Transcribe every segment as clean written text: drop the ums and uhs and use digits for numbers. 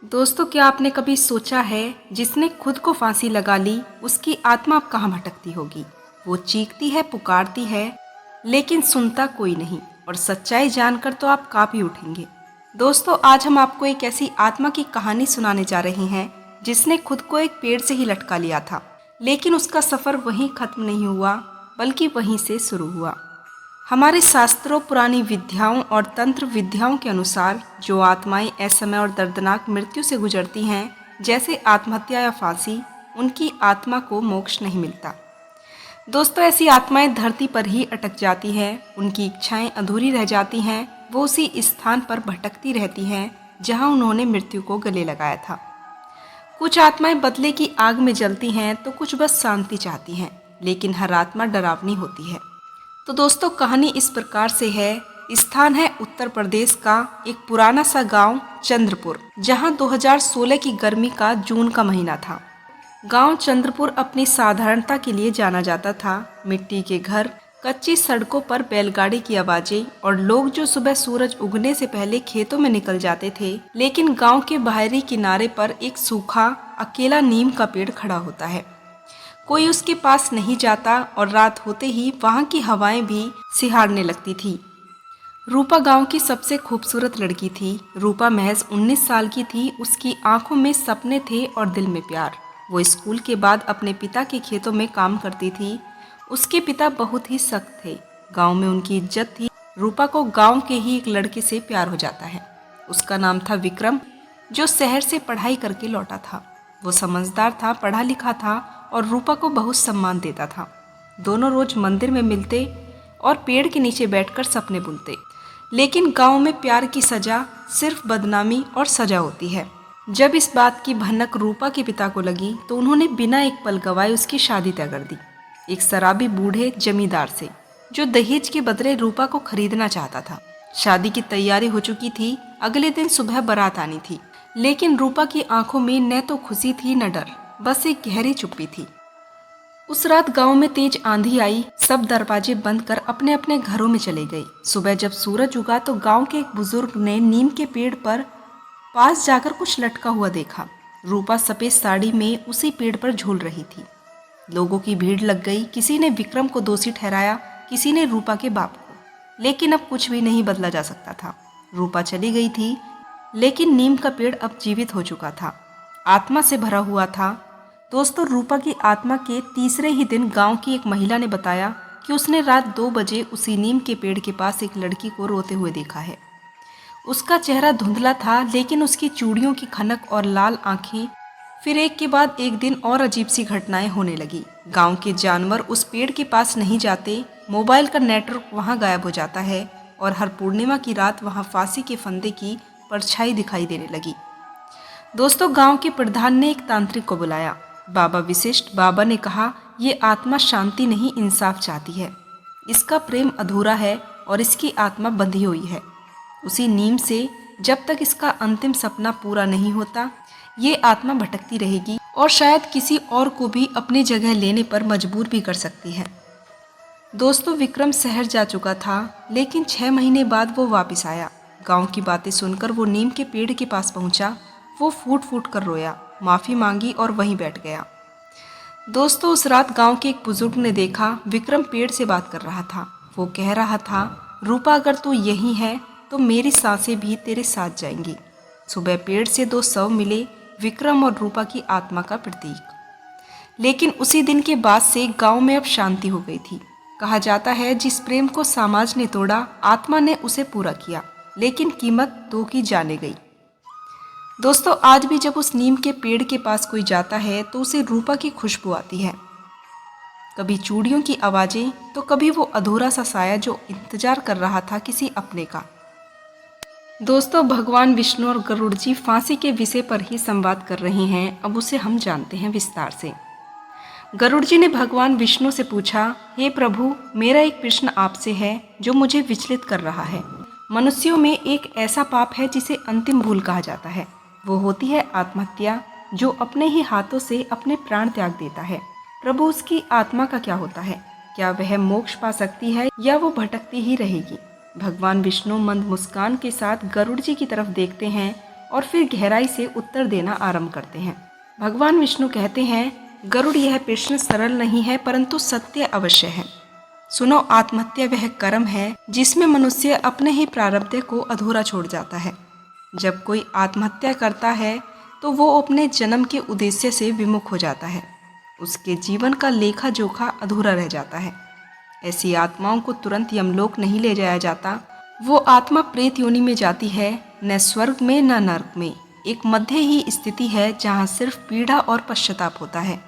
दोस्तों, क्या आपने कभी सोचा है जिसने खुद को फांसी लगा ली उसकी आत्मा अब कहाँ भटकती होगी। वो चीखती है, पुकारती है, लेकिन सुनता कोई नहीं। और सच्चाई जानकर तो आप कांप ही उठेंगे। दोस्तों, आज हम आपको एक ऐसी आत्मा की कहानी सुनाने जा रहे हैं जिसने खुद को एक पेड़ से ही लटका लिया था, लेकिन उसका सफ़र वहीं खत्म नहीं हुआ बल्कि वहीं से शुरू हुआ। हमारे शास्त्रों, पुरानी विद्याओं और तंत्र विद्याओं के अनुसार जो आत्माएं असमय और दर्दनाक मृत्यु से गुजरती हैं, जैसे आत्महत्या या फांसी, उनकी आत्मा को मोक्ष नहीं मिलता। दोस्तों, ऐसी आत्माएं धरती पर ही अटक जाती हैं, उनकी इच्छाएं अधूरी रह जाती हैं, वो उसी स्थान पर भटकती रहती हैं जहां उन्होंने मृत्यु को गले लगाया था। कुछ आत्माएं बदले की आग में जलती हैं तो कुछ बस शांति चाहती हैं, लेकिन हर आत्मा डरावनी होती है। तो दोस्तों, कहानी इस प्रकार से है। स्थान है उत्तर प्रदेश का एक पुराना सा गांव चंद्रपुर, जहां 2016 की गर्मी का जून का महीना था। गांव चंद्रपुर अपनी साधारणता के लिए जाना जाता था। मिट्टी के घर, कच्ची सड़कों पर बैलगाड़ी की आवाजें और लोग जो सुबह सूरज उगने से पहले खेतों में निकल जाते थे। लेकिन गांव के बाहरी किनारे पर एक सूखा अकेला नीम का पेड़ खड़ा होता है। कोई उसके पास नहीं जाता और रात होते ही वहाँ की हवाएं भी सिहारने लगती थी। रूपा गांव की सबसे खूबसूरत लड़की थी। रूपा महज 19 साल की थी। उसकी आंखों में सपने थे और दिल में प्यार। वो स्कूल के बाद अपने पिता के खेतों में काम करती थी। उसके पिता बहुत ही सख्त थे। गांव में उनकी इज्जत थी। रूपा को गांव के ही एक लड़के से प्यार हो जाता है। उसका नाम था विक्रम, जो शहर से पढ़ाई करके लौटा था। वो समझदार था, पढ़ा लिखा था और रूपा को बहुत सम्मान देता था। दोनों रोज मंदिर में मिलते और पेड़ के नीचे बैठकर सपने बुनते। लेकिन गांव में प्यार की सजा सिर्फ बदनामी और सजा होती है। जब इस बात की भनक रूपा के पिता को लगी तो उन्होंने बिना एक पल गवाए उसकी शादी तय कर दी, एक शराबी बूढ़े जमींदार से, जो दहेज के बदले रूपा को खरीदना चाहता था। शादी की तैयारी हो चुकी थी। अगले दिन सुबह बारात आनी थी, लेकिन रूपा की आंखों में न तो खुशी थी न डर, बस एक गहरी चुप्पी थी। उस रात गांव में तेज आंधी आई। सब दरवाजे बंद कर अपने अपने घरों में चले गए। सुबह जब सूरज उगा तो गांव के एक बुजुर्ग ने नीम के पेड़ पर पास जाकर कुछ लटका हुआ देखा। रूपा सफेद साड़ी में उसी पेड़ पर झूल रही थी। लोगों की भीड़ लग गई। किसी ने विक्रम को दोषी ठहराया, किसी ने रूपा के बाप को। लेकिन अब कुछ भी नहीं बदला जा सकता था। रूपा चली गई थी, लेकिन नीम का पेड़ अब जीवित हो चुका था, आत्मा से भरा हुआ था। दोस्तों, रूपा की आत्मा के तीसरे ही दिन गांव की एक महिला ने बताया कि उसने रात 2 बजे उसी नीम के पेड़ के पास एक लड़की को रोते हुए देखा है। उसका चेहरा धुंधला था, लेकिन उसकी चूड़ियों की खनक और लाल आंखें। फिर एक के बाद एक दिन और अजीब सी घटनाएं होने लगी। गांव के जानवर उस पेड़ के पास नहीं जाते। मोबाइल का नेटवर्क वहां गायब हो जाता है और हर पूर्णिमा की रात वहां फांसी के फंदे की परछाई दिखाई देने लगी। दोस्तों, गांव के प्रधान ने एक तांत्रिक को बुलाया, बाबा विशिष्ट। बाबा ने कहा, ये आत्मा शांति नहीं, इंसाफ चाहती है। इसका प्रेम अधूरा है और इसकी आत्मा बंधी हुई है उसी नीम से। जब तक इसका अंतिम सपना पूरा नहीं होता, ये आत्मा भटकती रहेगी और शायद किसी और को भी अपनी जगह लेने पर मजबूर भी कर सकती है। दोस्तों, विक्रम शहर जा चुका था, लेकिन 6 महीने बाद वो वापस आया। गांव की बातें सुनकर वो नीम के पेड़ के पास पहुंचा। वो फूट फूट कर रोया, माफ़ी मांगी और वहीं बैठ गया। दोस्तों, उस रात गांव के एक बुजुर्ग ने देखा, विक्रम पेड़ से बात कर रहा था। वो कह रहा था, रूपा, अगर तू यहीं है तो मेरी सांसें भी तेरे साथ जाएंगी। सुबह पेड़ से 2 शव मिले, विक्रम और रूपा की आत्मा का प्रतीक। लेकिन उसी दिन के बाद से गांव में अब शांति हो गई थी। कहा जाता है, जिस प्रेम को समाज ने तोड़ा, आत्मा ने उसे पूरा किया, लेकिन कीमत 2 की जाने गई। दोस्तों, आज भी जब उस नीम के पेड़ के पास कोई जाता है तो उसे रूपा की खुशबू आती है। कभी चूड़ियों की आवाजें, तो कभी वो अधूरा सा साया जो इंतजार कर रहा था किसी अपने का। दोस्तों, भगवान विष्णु और गरुड़ जी फांसी के विषय पर ही संवाद कर रहे हैं। अब उसे हम जानते हैं विस्तार से। गरुड़ जी ने भगवान विष्णु से पूछा, हे प्रभु, मेरा एक प्रश्न आपसे है जो मुझे विचलित कर रहा है। मनुष्यों में एक ऐसा पाप है जिसे अंतिम भूल कहा जाता है। वो होती है आत्महत्या, जो अपने ही हाथों से अपने प्राण त्याग देता है। प्रभु, उसकी आत्मा का क्या होता है? क्या वह मोक्ष पा सकती है या वो भटकती ही रहेगी? भगवान विष्णु मंद मुस्कान के साथ गरुड़ जी की तरफ देखते हैं और फिर गहराई से उत्तर देना आरंभ करते हैं। भगवान विष्णु कहते हैं, गरुड़, यह प्रश्न सरल नहीं है परंतु सत्य अवश्य है। सुनो, आत्महत्या वह कर्म है जिसमें मनुष्य अपने ही प्रारब्ध को अधूरा छोड़ जाता है। जब कोई आत्महत्या करता है तो वो अपने जन्म के उद्देश्य से विमुख हो जाता है। उसके जीवन का लेखा जोखा अधूरा रह जाता है। ऐसी आत्माओं को तुरंत यमलोक नहीं ले जाया जाता। वो आत्मा प्रेत योनि में जाती है, न स्वर्ग में न नरक में। एक मध्य ही स्थिति है जहाँ सिर्फ पीड़ा और पश्चाताप होता है।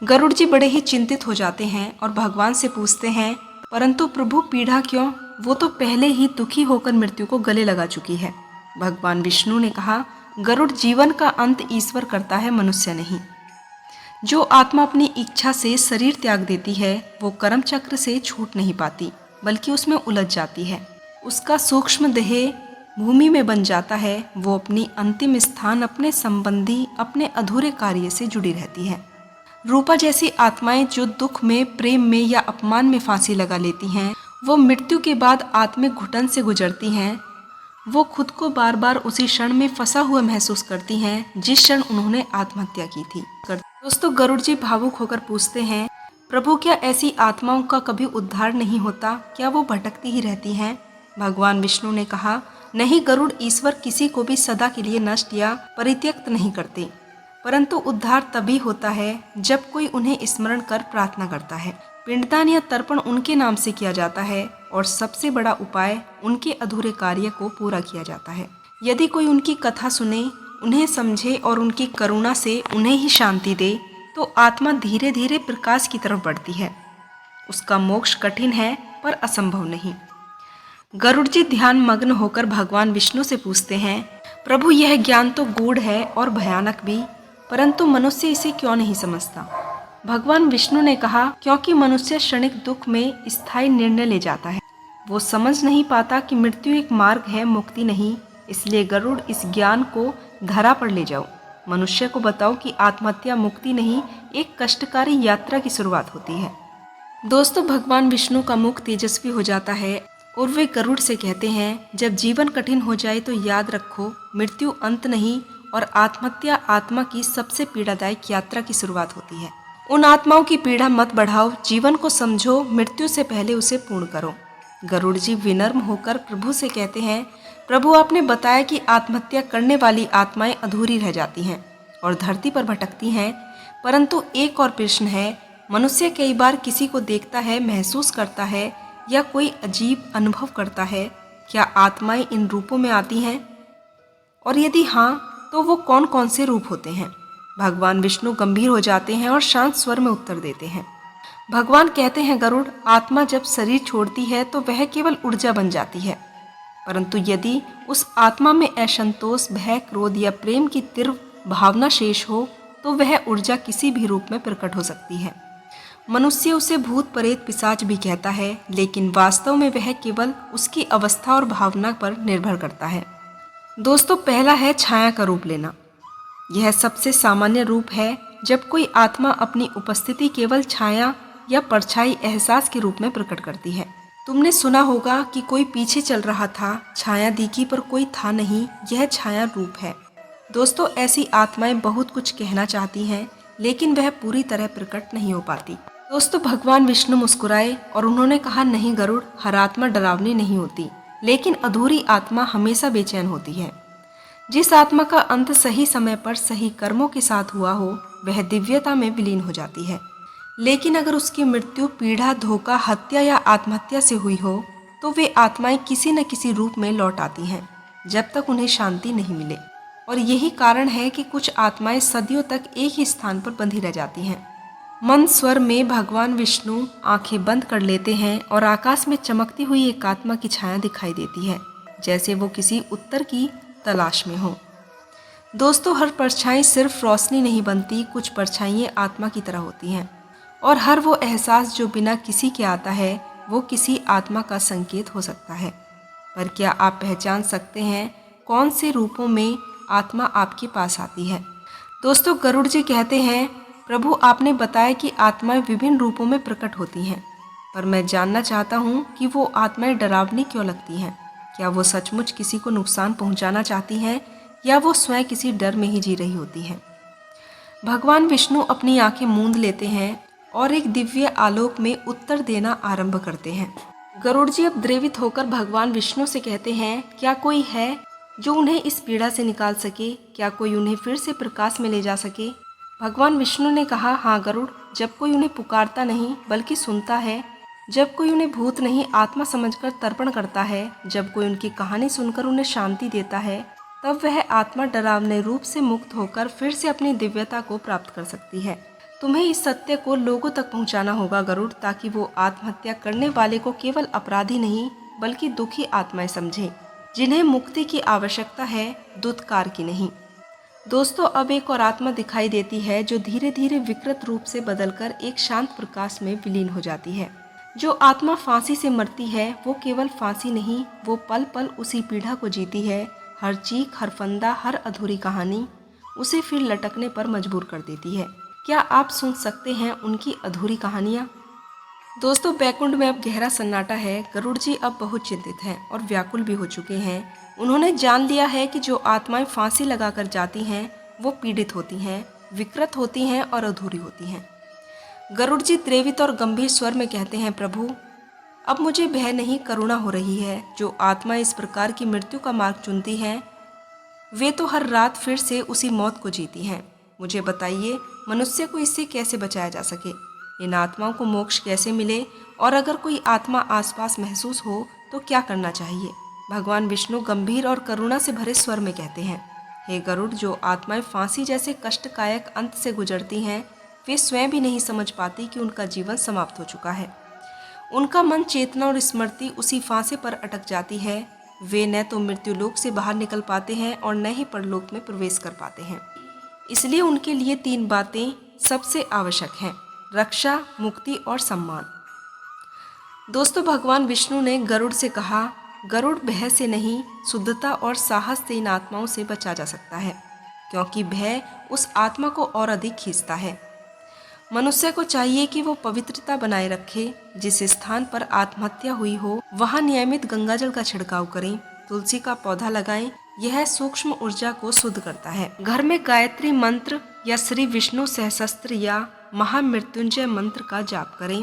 गरुड़ जी बड़े ही चिंतित हो जाते हैं और भगवान से पूछते हैं, परंतु प्रभु, पीड़ा क्यों? वो तो पहले ही दुखी होकर मृत्यु को गले लगा चुकी है। भगवान विष्णु ने कहा, गरुड़, जीवन का अंत ईश्वर करता है, मनुष्य नहीं। जो आत्मा अपनी इच्छा से शरीर त्याग देती है वो कर्म चक्र से छूट नहीं पाती, बल्कि उसमें उलझ जाती है। उसका सूक्ष्म देह भूमि में बन जाता है। वो अपनी अंतिम स्थान, अपने संबंधी, अपने अधूरे कार्य से जुड़ी रहती है। रूपा जैसी आत्माएं जो दुख में, प्रेम में या अपमान में फांसी लगा लेती हैं, वो मृत्यु के बाद आत्मिक घुटन से गुजरती हैं। वो खुद को बार बार उसी क्षण में फंसा हुआ महसूस करती हैं जिस क्षण उन्होंने आत्महत्या की थी। दोस्तों, गरुड़ जी भावुक होकर पूछते हैं, प्रभु, क्या ऐसी आत्माओं का कभी उद्धार नहीं होता? क्या वो भटकती ही रहती हैं? भगवान विष्णु ने कहा, नहीं गरुड़, ईश्वर किसी को भी सदा के लिए नष्ट या परित्यक्त नहीं करते, परंतु उद्धार तभी होता है जब कोई उन्हें स्मरण कर प्रार्थना करता है। पिंडदान या तर्पण उनके नाम से किया जाता है और सबसे बड़ा उपाय, उनके अधूरे कार्य को पूरा किया जाता है। यदि कोई उनकी कथा सुने, उन्हें समझे और उनकी करुणा से उन्हें ही शांति दे, तो आत्मा धीरे धीरे प्रकाश की तरफ बढ़ती है। उसका मोक्ष कठिन है पर असंभव नहीं। गरुड़ जी ध्यान मग्न होकर भगवान विष्णु से पूछते हैं, प्रभु, यह ज्ञान तो गूढ़ है और भयानक भी, परंतु मनुष्य इसे क्यों नहीं समझता? भगवान विष्णु ने कहा, क्योंकि मनुष्य क्षणिक दुख में स्थायी निर्णय ले जाता है। वो समझ नहीं पाता कि मृत्यु एक मार्ग है, मुक्ति नहीं। इसलिए गरुड़, इस ज्ञान को धरा पर ले जाओ। मनुष्य को बताओ कि आत्महत्या मुक्ति नहीं, एक कष्टकारी यात्रा की शुरुआत होती है। दोस्तों, भगवान विष्णु का मुख तेजस्वी हो जाता है और वे गरुड़ से कहते हैं, जब जीवन कठिन हो जाए तो याद रखो, मृत्यु अंत नहीं और आत्महत्या आत्मा की सबसे पीड़ादायक यात्रा की शुरुआत होती है। उन आत्माओं की पीड़ा मत बढ़ाओ, जीवन को समझो, मृत्यु से पहले उसे पूर्ण करो। गरुड़ जी विनम्र होकर प्रभु से कहते हैं, प्रभु, आपने बताया कि आत्महत्या करने वाली आत्माएं अधूरी रह जाती हैं और धरती पर भटकती हैं, परंतु एक और प्रश्न है, मनुष्य कई बार किसी को देखता है, महसूस करता है या कोई अजीब अनुभव करता है। क्या आत्माएं इन रूपों में आती हैं? और यदि हाँ, तो वो कौन कौन से रूप होते हैं? भगवान विष्णु गंभीर हो जाते हैं और शांत स्वर में उत्तर देते हैं। भगवान कहते हैं, गरुड़, आत्मा जब शरीर छोड़ती है तो वह केवल ऊर्जा बन जाती है, परंतु यदि उस आत्मा में असंतोष, भय, क्रोध या प्रेम की तीव्र भावना शेष हो तो वह ऊर्जा किसी भी रूप में प्रकट हो सकती है। मनुष्य उसे भूत, प्रेत, पिशाच भी कहता है, लेकिन वास्तव में वह केवल उसकी अवस्था और भावना पर निर्भर करता है। दोस्तों, पहला है छाया का रूप लेना। यह सबसे सामान्य रूप है जब कोई आत्मा अपनी उपस्थिति केवल छाया या परछाई एहसास के रूप में प्रकट करती है। तुमने सुना होगा कि कोई पीछे चल रहा था, छाया दिखी पर कोई था नहीं, यह छाया रूप है। दोस्तों, ऐसी आत्माएं बहुत कुछ कहना चाहती हैं, लेकिन वह पूरी तरह प्रकट नहीं हो पाती। दोस्तों, भगवान विष्णु मुस्कुराए और उन्होंने कहा, नहीं गरुड़, हर आत्मा डरावनी नहीं होती, लेकिन अधूरी आत्मा हमेशा बेचैन होती है। जिस आत्मा का अंत सही समय पर सही कर्मों के साथ हुआ हो, वह दिव्यता में विलीन हो जाती है। लेकिन अगर उसकी मृत्यु पीड़ा, धोखा, हत्या या आत्महत्या से हुई हो, तो वे आत्माएं किसी न किसी रूप में लौट आती हैं, जब तक उन्हें शांति नहीं मिले। और यही कारण है कि कुछ आत्माएं सदियों तक एक ही स्थान पर बंधी रह जाती हैं। मंद स्वर में भगवान विष्णु आंखें बंद कर लेते हैं और आकाश में चमकती हुई एक आत्मा की छाया दिखाई देती है, जैसे वो किसी उत्तर की तलाश में हो। दोस्तों, हर परछाई सिर्फ रोशनी नहीं बनती, कुछ परछाइयाँ आत्मा की तरह होती हैं, और हर वो एहसास जो बिना किसी के आता है, वो किसी आत्मा का संकेत हो सकता है। पर क्या आप पहचान सकते हैं कौन से रूपों में आत्मा आपके पास आती है? दोस्तों, गरुड़ जी कहते हैं, प्रभु, आपने बताया कि आत्माएं विभिन्न रूपों में प्रकट होती हैं, पर मैं जानना चाहता हूँ कि वो आत्माएं डरावनी क्यों लगती हैं? क्या वो सचमुच किसी को नुकसान पहुँचाना चाहती हैं या वो स्वयं किसी डर में ही जी रही होती है। भगवान विष्णु अपनी आंखें मूंद लेते हैं और एक दिव्य आलोक में उत्तर देना आरंभ करते हैं। गरुड़ जी अब द्रवित होकर भगवान विष्णु से कहते हैं, क्या कोई है जो उन्हें इस पीड़ा से निकाल सके? क्या कोई उन्हें फिर से प्रकाश में ले जा सके? भगवान विष्णु ने कहा, हाँ गरुड़, जब कोई उन्हें पुकारता नहीं बल्कि सुनता है, जब कोई उन्हें भूत नहीं आत्मा समझकर तर्पण करता है, जब कोई उनकी कहानी सुनकर उन्हें शांति देता है, तब वह आत्मा डरावने रूप से मुक्त होकर फिर से अपनी दिव्यता को प्राप्त कर सकती है। तुम्हें इस सत्य को लोगों तक पहुंचाना होगा गरुड़, ताकि वो आत्महत्या करने वाले को केवल अपराधी नहीं बल्कि दुखी आत्माएं समझें, जिन्हें मुक्ति की आवश्यकता है, दुत्कार की नहीं। दोस्तों, अब एक और आत्मा दिखाई देती है जो धीरे धीरे विकृत रूप से बदलकर एक शांत प्रकाश में विलीन हो जाती है। जो आत्मा फांसी से मरती है वो केवल फांसी नहीं, वो पल पल उसी पीड़ा को जीती है। हर चीख, हर फंदा, हर अधूरी कहानी उसे फिर लटकने पर मजबूर कर देती है। क्या आप सुन सकते हैं उनकी अधूरी कहानियाँ? दोस्तों, बैकुंठ में अब गहरा सन्नाटा है। गरुड़ जी अब बहुत चिंतित हैं और व्याकुल भी हो चुके हैं। उन्होंने जान लिया है कि जो आत्माएं फांसी लगाकर जाती हैं वो पीड़ित होती हैं, विकृत होती हैं और अधूरी होती हैं। गरुड़ जी द्रवित और गंभीर स्वर में कहते हैं, प्रभु, अब मुझे भय नहीं, करुणा हो रही है। जो आत्मा इस प्रकार की मृत्यु का मार्ग चुनती हैं वे तो हर रात फिर से उसी मौत को जीती हैं। मुझे बताइए, मनुष्य को इससे कैसे बचाया जा सके? इन आत्माओं को मोक्ष कैसे मिले? और अगर कोई आत्मा आसपास महसूस हो तो क्या करना चाहिए? भगवान विष्णु गंभीर और करुणा से भरे स्वर में कहते हैं, हे गरुड़, जो आत्माएं फांसी जैसे कष्टकायक अंत से गुजरती हैं वे स्वयं भी नहीं समझ पाती कि उनका जीवन समाप्त हो चुका है। उनका मन, चेतना और स्मृति उसी फांसे पर अटक जाती है। वे न तो मृत्युलोक से बाहर निकल पाते हैं और न ही परलोक में प्रवेश कर पाते हैं। इसलिए उनके लिए 3 बातें सबसे आवश्यक हैं: रक्षा, मुक्ति और सम्मान। दोस्तों, भगवान विष्णु ने गरुड़ से कहा, गरुड़, भय से नहीं, शुद्धता और साहस से इन आत्माओं से बचा जा सकता है, क्योंकि भय उस आत्मा को और अधिक खींचता है। मनुष्य को चाहिए कि वो पवित्रता बनाए रखे। जिस स्थान पर आत्महत्या हुई हो वहाँ नियमित गंगाजल का छिड़काव करें, तुलसी का पौधा लगाएं। यह सूक्ष्म ऊर्जा को शुद्ध करता है। घर में गायत्री मंत्र या श्री विष्णु सहस्त्र या महामृत्युंजय मंत्र का जाप करें।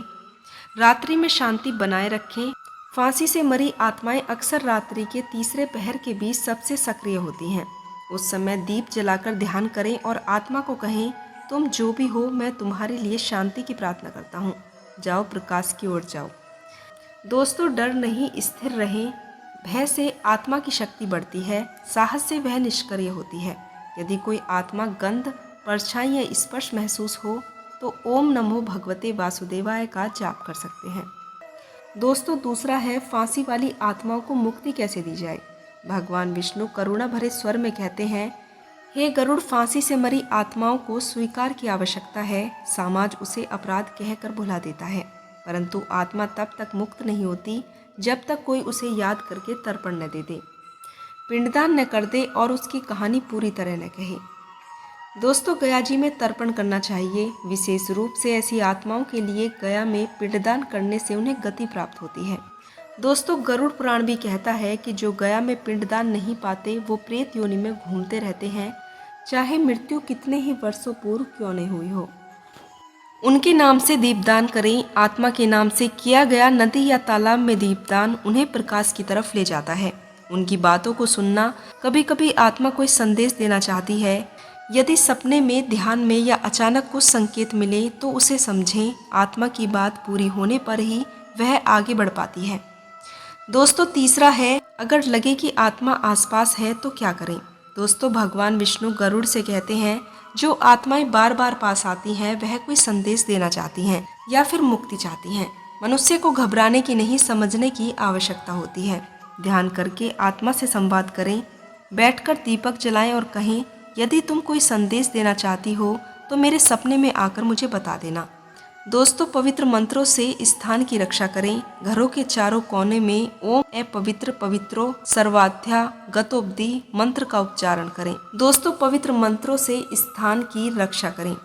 रात्रि में शांति बनाए रखें। फांसी से मरी आत्माएं अक्सर रात्रि के तीसरे पहर के बीच सबसे सक्रिय होती हैं। उस समय दीप जलाकर ध्यान करें और आत्मा को कहें, तुम जो भी हो, मैं तुम्हारे लिए शांति की प्रार्थना करता हूँ। जाओ, प्रकाश की ओर जाओ। दोस्तों, डर नहीं, स्थिर रहें। भय से आत्मा की शक्ति बढ़ती है, साहस से वह निष्क्रिय होती है। यदि कोई आत्मा गंध, परछाई या स्पर्श महसूस हो तो ओम नमो भगवते वासुदेवाय का जाप कर सकते हैं। दोस्तों, दूसरा है फांसी वाली आत्माओं को मुक्ति कैसे दी जाए। भगवान विष्णु करुणा भरे स्वर में कहते हैं, हे गरुड़, फांसी से मरी आत्माओं को स्वीकार की आवश्यकता है। समाज उसे अपराध कहकर भुला देता है, परंतु आत्मा तब तक मुक्त नहीं होती जब तक कोई उसे याद करके तर्पण न दे दे, पिंडदान न कर दे और उसकी कहानी पूरी तरह न कहे। दोस्तों, गया जी में तर्पण करना चाहिए। विशेष रूप से ऐसी आत्माओं के लिए गया में पिंडदान करने से उन्हें गति प्राप्त होती है। दोस्तों, गरुड़ पुराण भी कहता है कि जो गया में पिंडदान नहीं पाते वो प्रेत योनि में घूमते रहते हैं, चाहे मृत्यु कितने ही वर्षों पूर्व क्यों नहीं हुई हो। उनके नाम से दीपदान करें। आत्मा के नाम से किया गया नदी या तालाब में दीपदान उन्हें प्रकाश की तरफ ले जाता है। उनकी बातों को सुनना। कभी कभी आत्मा कोई संदेश देना चाहती है। यदि सपने में, ध्यान में या अचानक कुछ संकेत मिले तो उसे समझें। आत्मा की बात पूरी होने पर ही वह आगे बढ़ पाती है। दोस्तों, तीसरा है, अगर लगे कि आत्मा आसपास है तो क्या करें। दोस्तों, भगवान विष्णु गरुड़ से कहते हैं, जो आत्माएं बार बार पास आती हैं वह कोई संदेश देना चाहती हैं या फिर मुक्ति चाहती हैं। मनुष्य को घबराने की नहीं, समझने की आवश्यकता होती है। ध्यान करके आत्मा से संवाद करें। बैठकर दीपक जलाएं और कहें, यदि तुम कोई संदेश देना चाहती हो तो मेरे सपने में आकर मुझे बता देना। दोस्तों, पवित्र मंत्रों से स्थान की रक्षा करें। घरों के चारों कोने में ओम पवित्र पवित्रो सर्वाध्या गतोब्धि मंत्र का उच्चारण करें। दोस्तों, पवित्र मंत्रों से स्थान की रक्षा करें।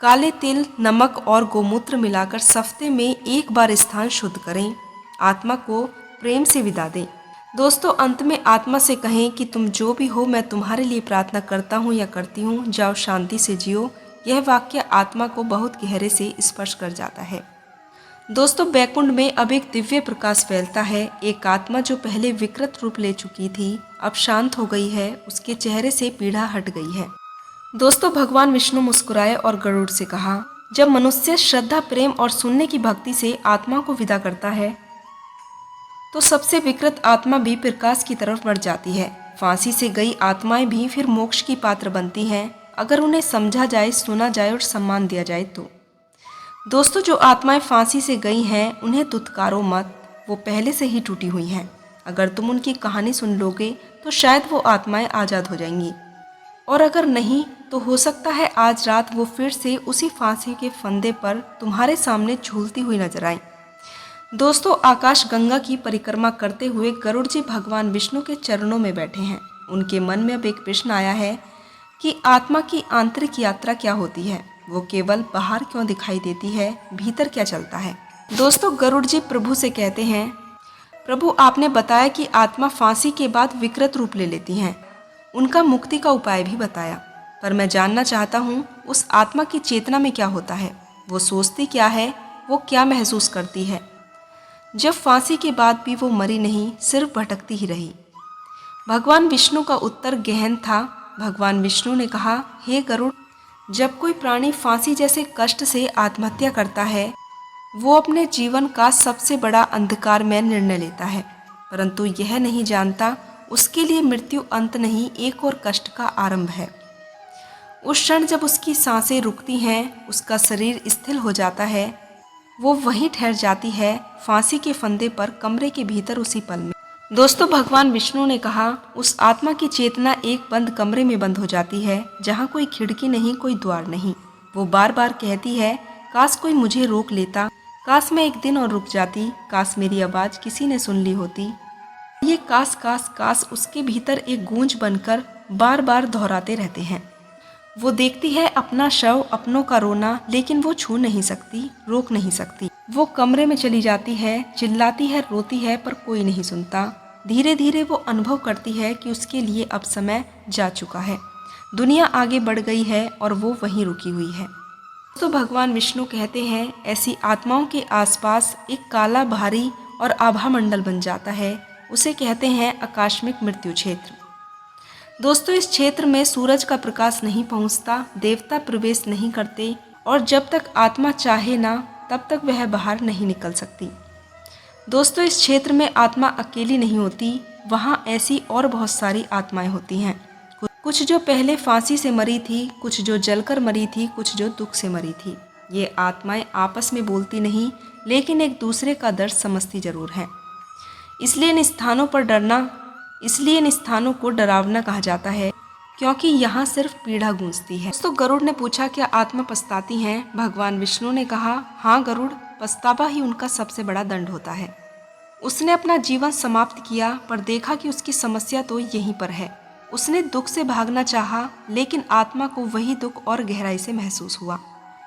काले तिल, नमक और गोमूत्र मिलाकर सफ्ते में एक बार स्थान शुद्ध करें। आत्मा को प्रेम से विदा दें। दोस्तों, अंत में आत्मा से कहें कि तुम जो भी हो, मैं तुम्हारे लिए प्रार्थना करता हूँ या करती हूँ, जाओ शांति से जियो। यह वाक्य आत्मा को बहुत गहरे से स्पर्श कर जाता है। दोस्तों, बैकुंठ में अब एक दिव्य प्रकाश फैलता है। एक आत्मा जो पहले विकृत रूप ले चुकी थी, अब शांत हो गई है। उसके चेहरे से पीड़ा हट गई है। दोस्तों, भगवान विष्णु मुस्कुराए और गरुड़ से कहा, जब मनुष्य श्रद्धा, प्रेम और सुनने की भक्ति से आत्मा को विदा करता है तो सबसे विकृत आत्मा भी प्रकाश की तरफ बढ़ जाती है। फांसी से गई आत्माएं भी फिर मोक्ष की पात्र बनती हैं, अगर उन्हें समझा जाए, सुना जाए और सम्मान दिया जाए तो। दोस्तों, जो आत्माएं फांसी से गई हैं उन्हें दुत्कारो मत, वो पहले से ही टूटी हुई हैं। अगर तुम उनकी कहानी सुन लोगे तो शायद वो आत्माएं आज़ाद हो जाएंगी, और अगर नहीं तो हो सकता है आज रात वो फिर से उसी फांसी के फंदे पर तुम्हारे सामने झूलती हुई नजर आए। दोस्तों, आकाश गंगा की परिक्रमा करते हुए गरुड़ जी भगवान विष्णु के चरणों में बैठे हैं। उनके मन में अब एक प्रश्न आया है कि आत्मा की आंतरिक यात्रा क्या होती है, वो केवल बाहर क्यों दिखाई देती है, भीतर क्या चलता है। दोस्तों, गरुड़ जी प्रभु से कहते हैं, प्रभु, आपने बताया कि आत्मा फांसी के बाद विकृत रूप ले लेती हैं, उनका मुक्ति का उपाय भी बताया, पर मैं जानना चाहता हूँ उस आत्मा की चेतना में क्या होता है, वो सोचती क्या है, वो क्या महसूस करती है। जब फांसी के बाद भी वो मरी नहीं, सिर्फ भटकती ही रही। भगवान विष्णु का उत्तर गहन था। भगवान विष्णु ने कहा, हे गरुड़, जब कोई प्राणी फांसी जैसे कष्ट से आत्महत्या करता है, वो अपने जीवन का सबसे बड़ा अंधकारमय निर्णय लेता है, परंतु यह नहीं जानता उसके लिए मृत्यु अंत नहीं, एक और कष्ट का आरंभ है। उस क्षण जब उसकी सांसें रुकती हैं, उसका शरीर स्थिर हो जाता है, वो वहीं ठहर जाती है, फांसी के फंदे पर, कमरे के भीतर, उसी पल में। दोस्तों, भगवान विष्णु ने कहा, उस आत्मा की चेतना एक बंद कमरे में बंद हो जाती है, जहाँ कोई खिड़की नहीं, कोई द्वार नहीं। वो बार बार कहती है, काश कोई मुझे रोक लेता, काश मैं एक दिन और रुक जाती, काश मेरी आवाज़ किसी ने सुन ली होती। ये काश काश काश उसके भीतर एक गूंज बनकर बार बार दोहराते रहते हैं। वो देखती है अपना शव, अपनों का रोना, लेकिन वो छू नहीं सकती, रोक नहीं सकती। वो कमरे में चली जाती है, चिल्लाती है, रोती है, पर कोई नहीं सुनता। धीरे धीरे वो अनुभव करती है कि उसके लिए अब समय जा चुका है, दुनिया आगे बढ़ गई है और वो वहीं रुकी हुई है। तो भगवान विष्णु कहते हैं, ऐसी आत्माओं के आसपास एक काला, भारी और आभा मंडल बन जाता है। उसे कहते हैं आकस्मिक मृत्यु क्षेत्र। दोस्तों, इस क्षेत्र में सूरज का प्रकाश नहीं पहुंचता, देवता प्रवेश नहीं करते, और जब तक आत्मा चाहे ना, तब तक वह बाहर नहीं निकल सकती। दोस्तों, इस क्षेत्र में आत्मा अकेली नहीं होती, वहाँ ऐसी और बहुत सारी आत्माएं होती हैं। कुछ जो पहले फांसी से मरी थी, कुछ जो जलकर मरी थी, कुछ जो दुख से मरी थी। ये आत्माएं आपस में बोलती नहीं, लेकिन एक दूसरे का दर्द समझती जरूर हैं। इसलिए इन स्थानों को डरावना कहा जाता है, क्योंकि यहाँ सिर्फ पीड़ा गूंजती है। तो गरुड़ ने पूछा, क्या आत्मा पछताती हैं? भगवान विष्णु ने कहा, हाँ गरुड़, पछतावा ही उनका सबसे बड़ा दंड होता है। उसने अपना जीवन समाप्त किया, पर देखा कि उसकी समस्या तो यहीं पर है। उसने दुख से भागना चाहा, लेकिन आत्मा को वही दुख और गहराई से महसूस हुआ।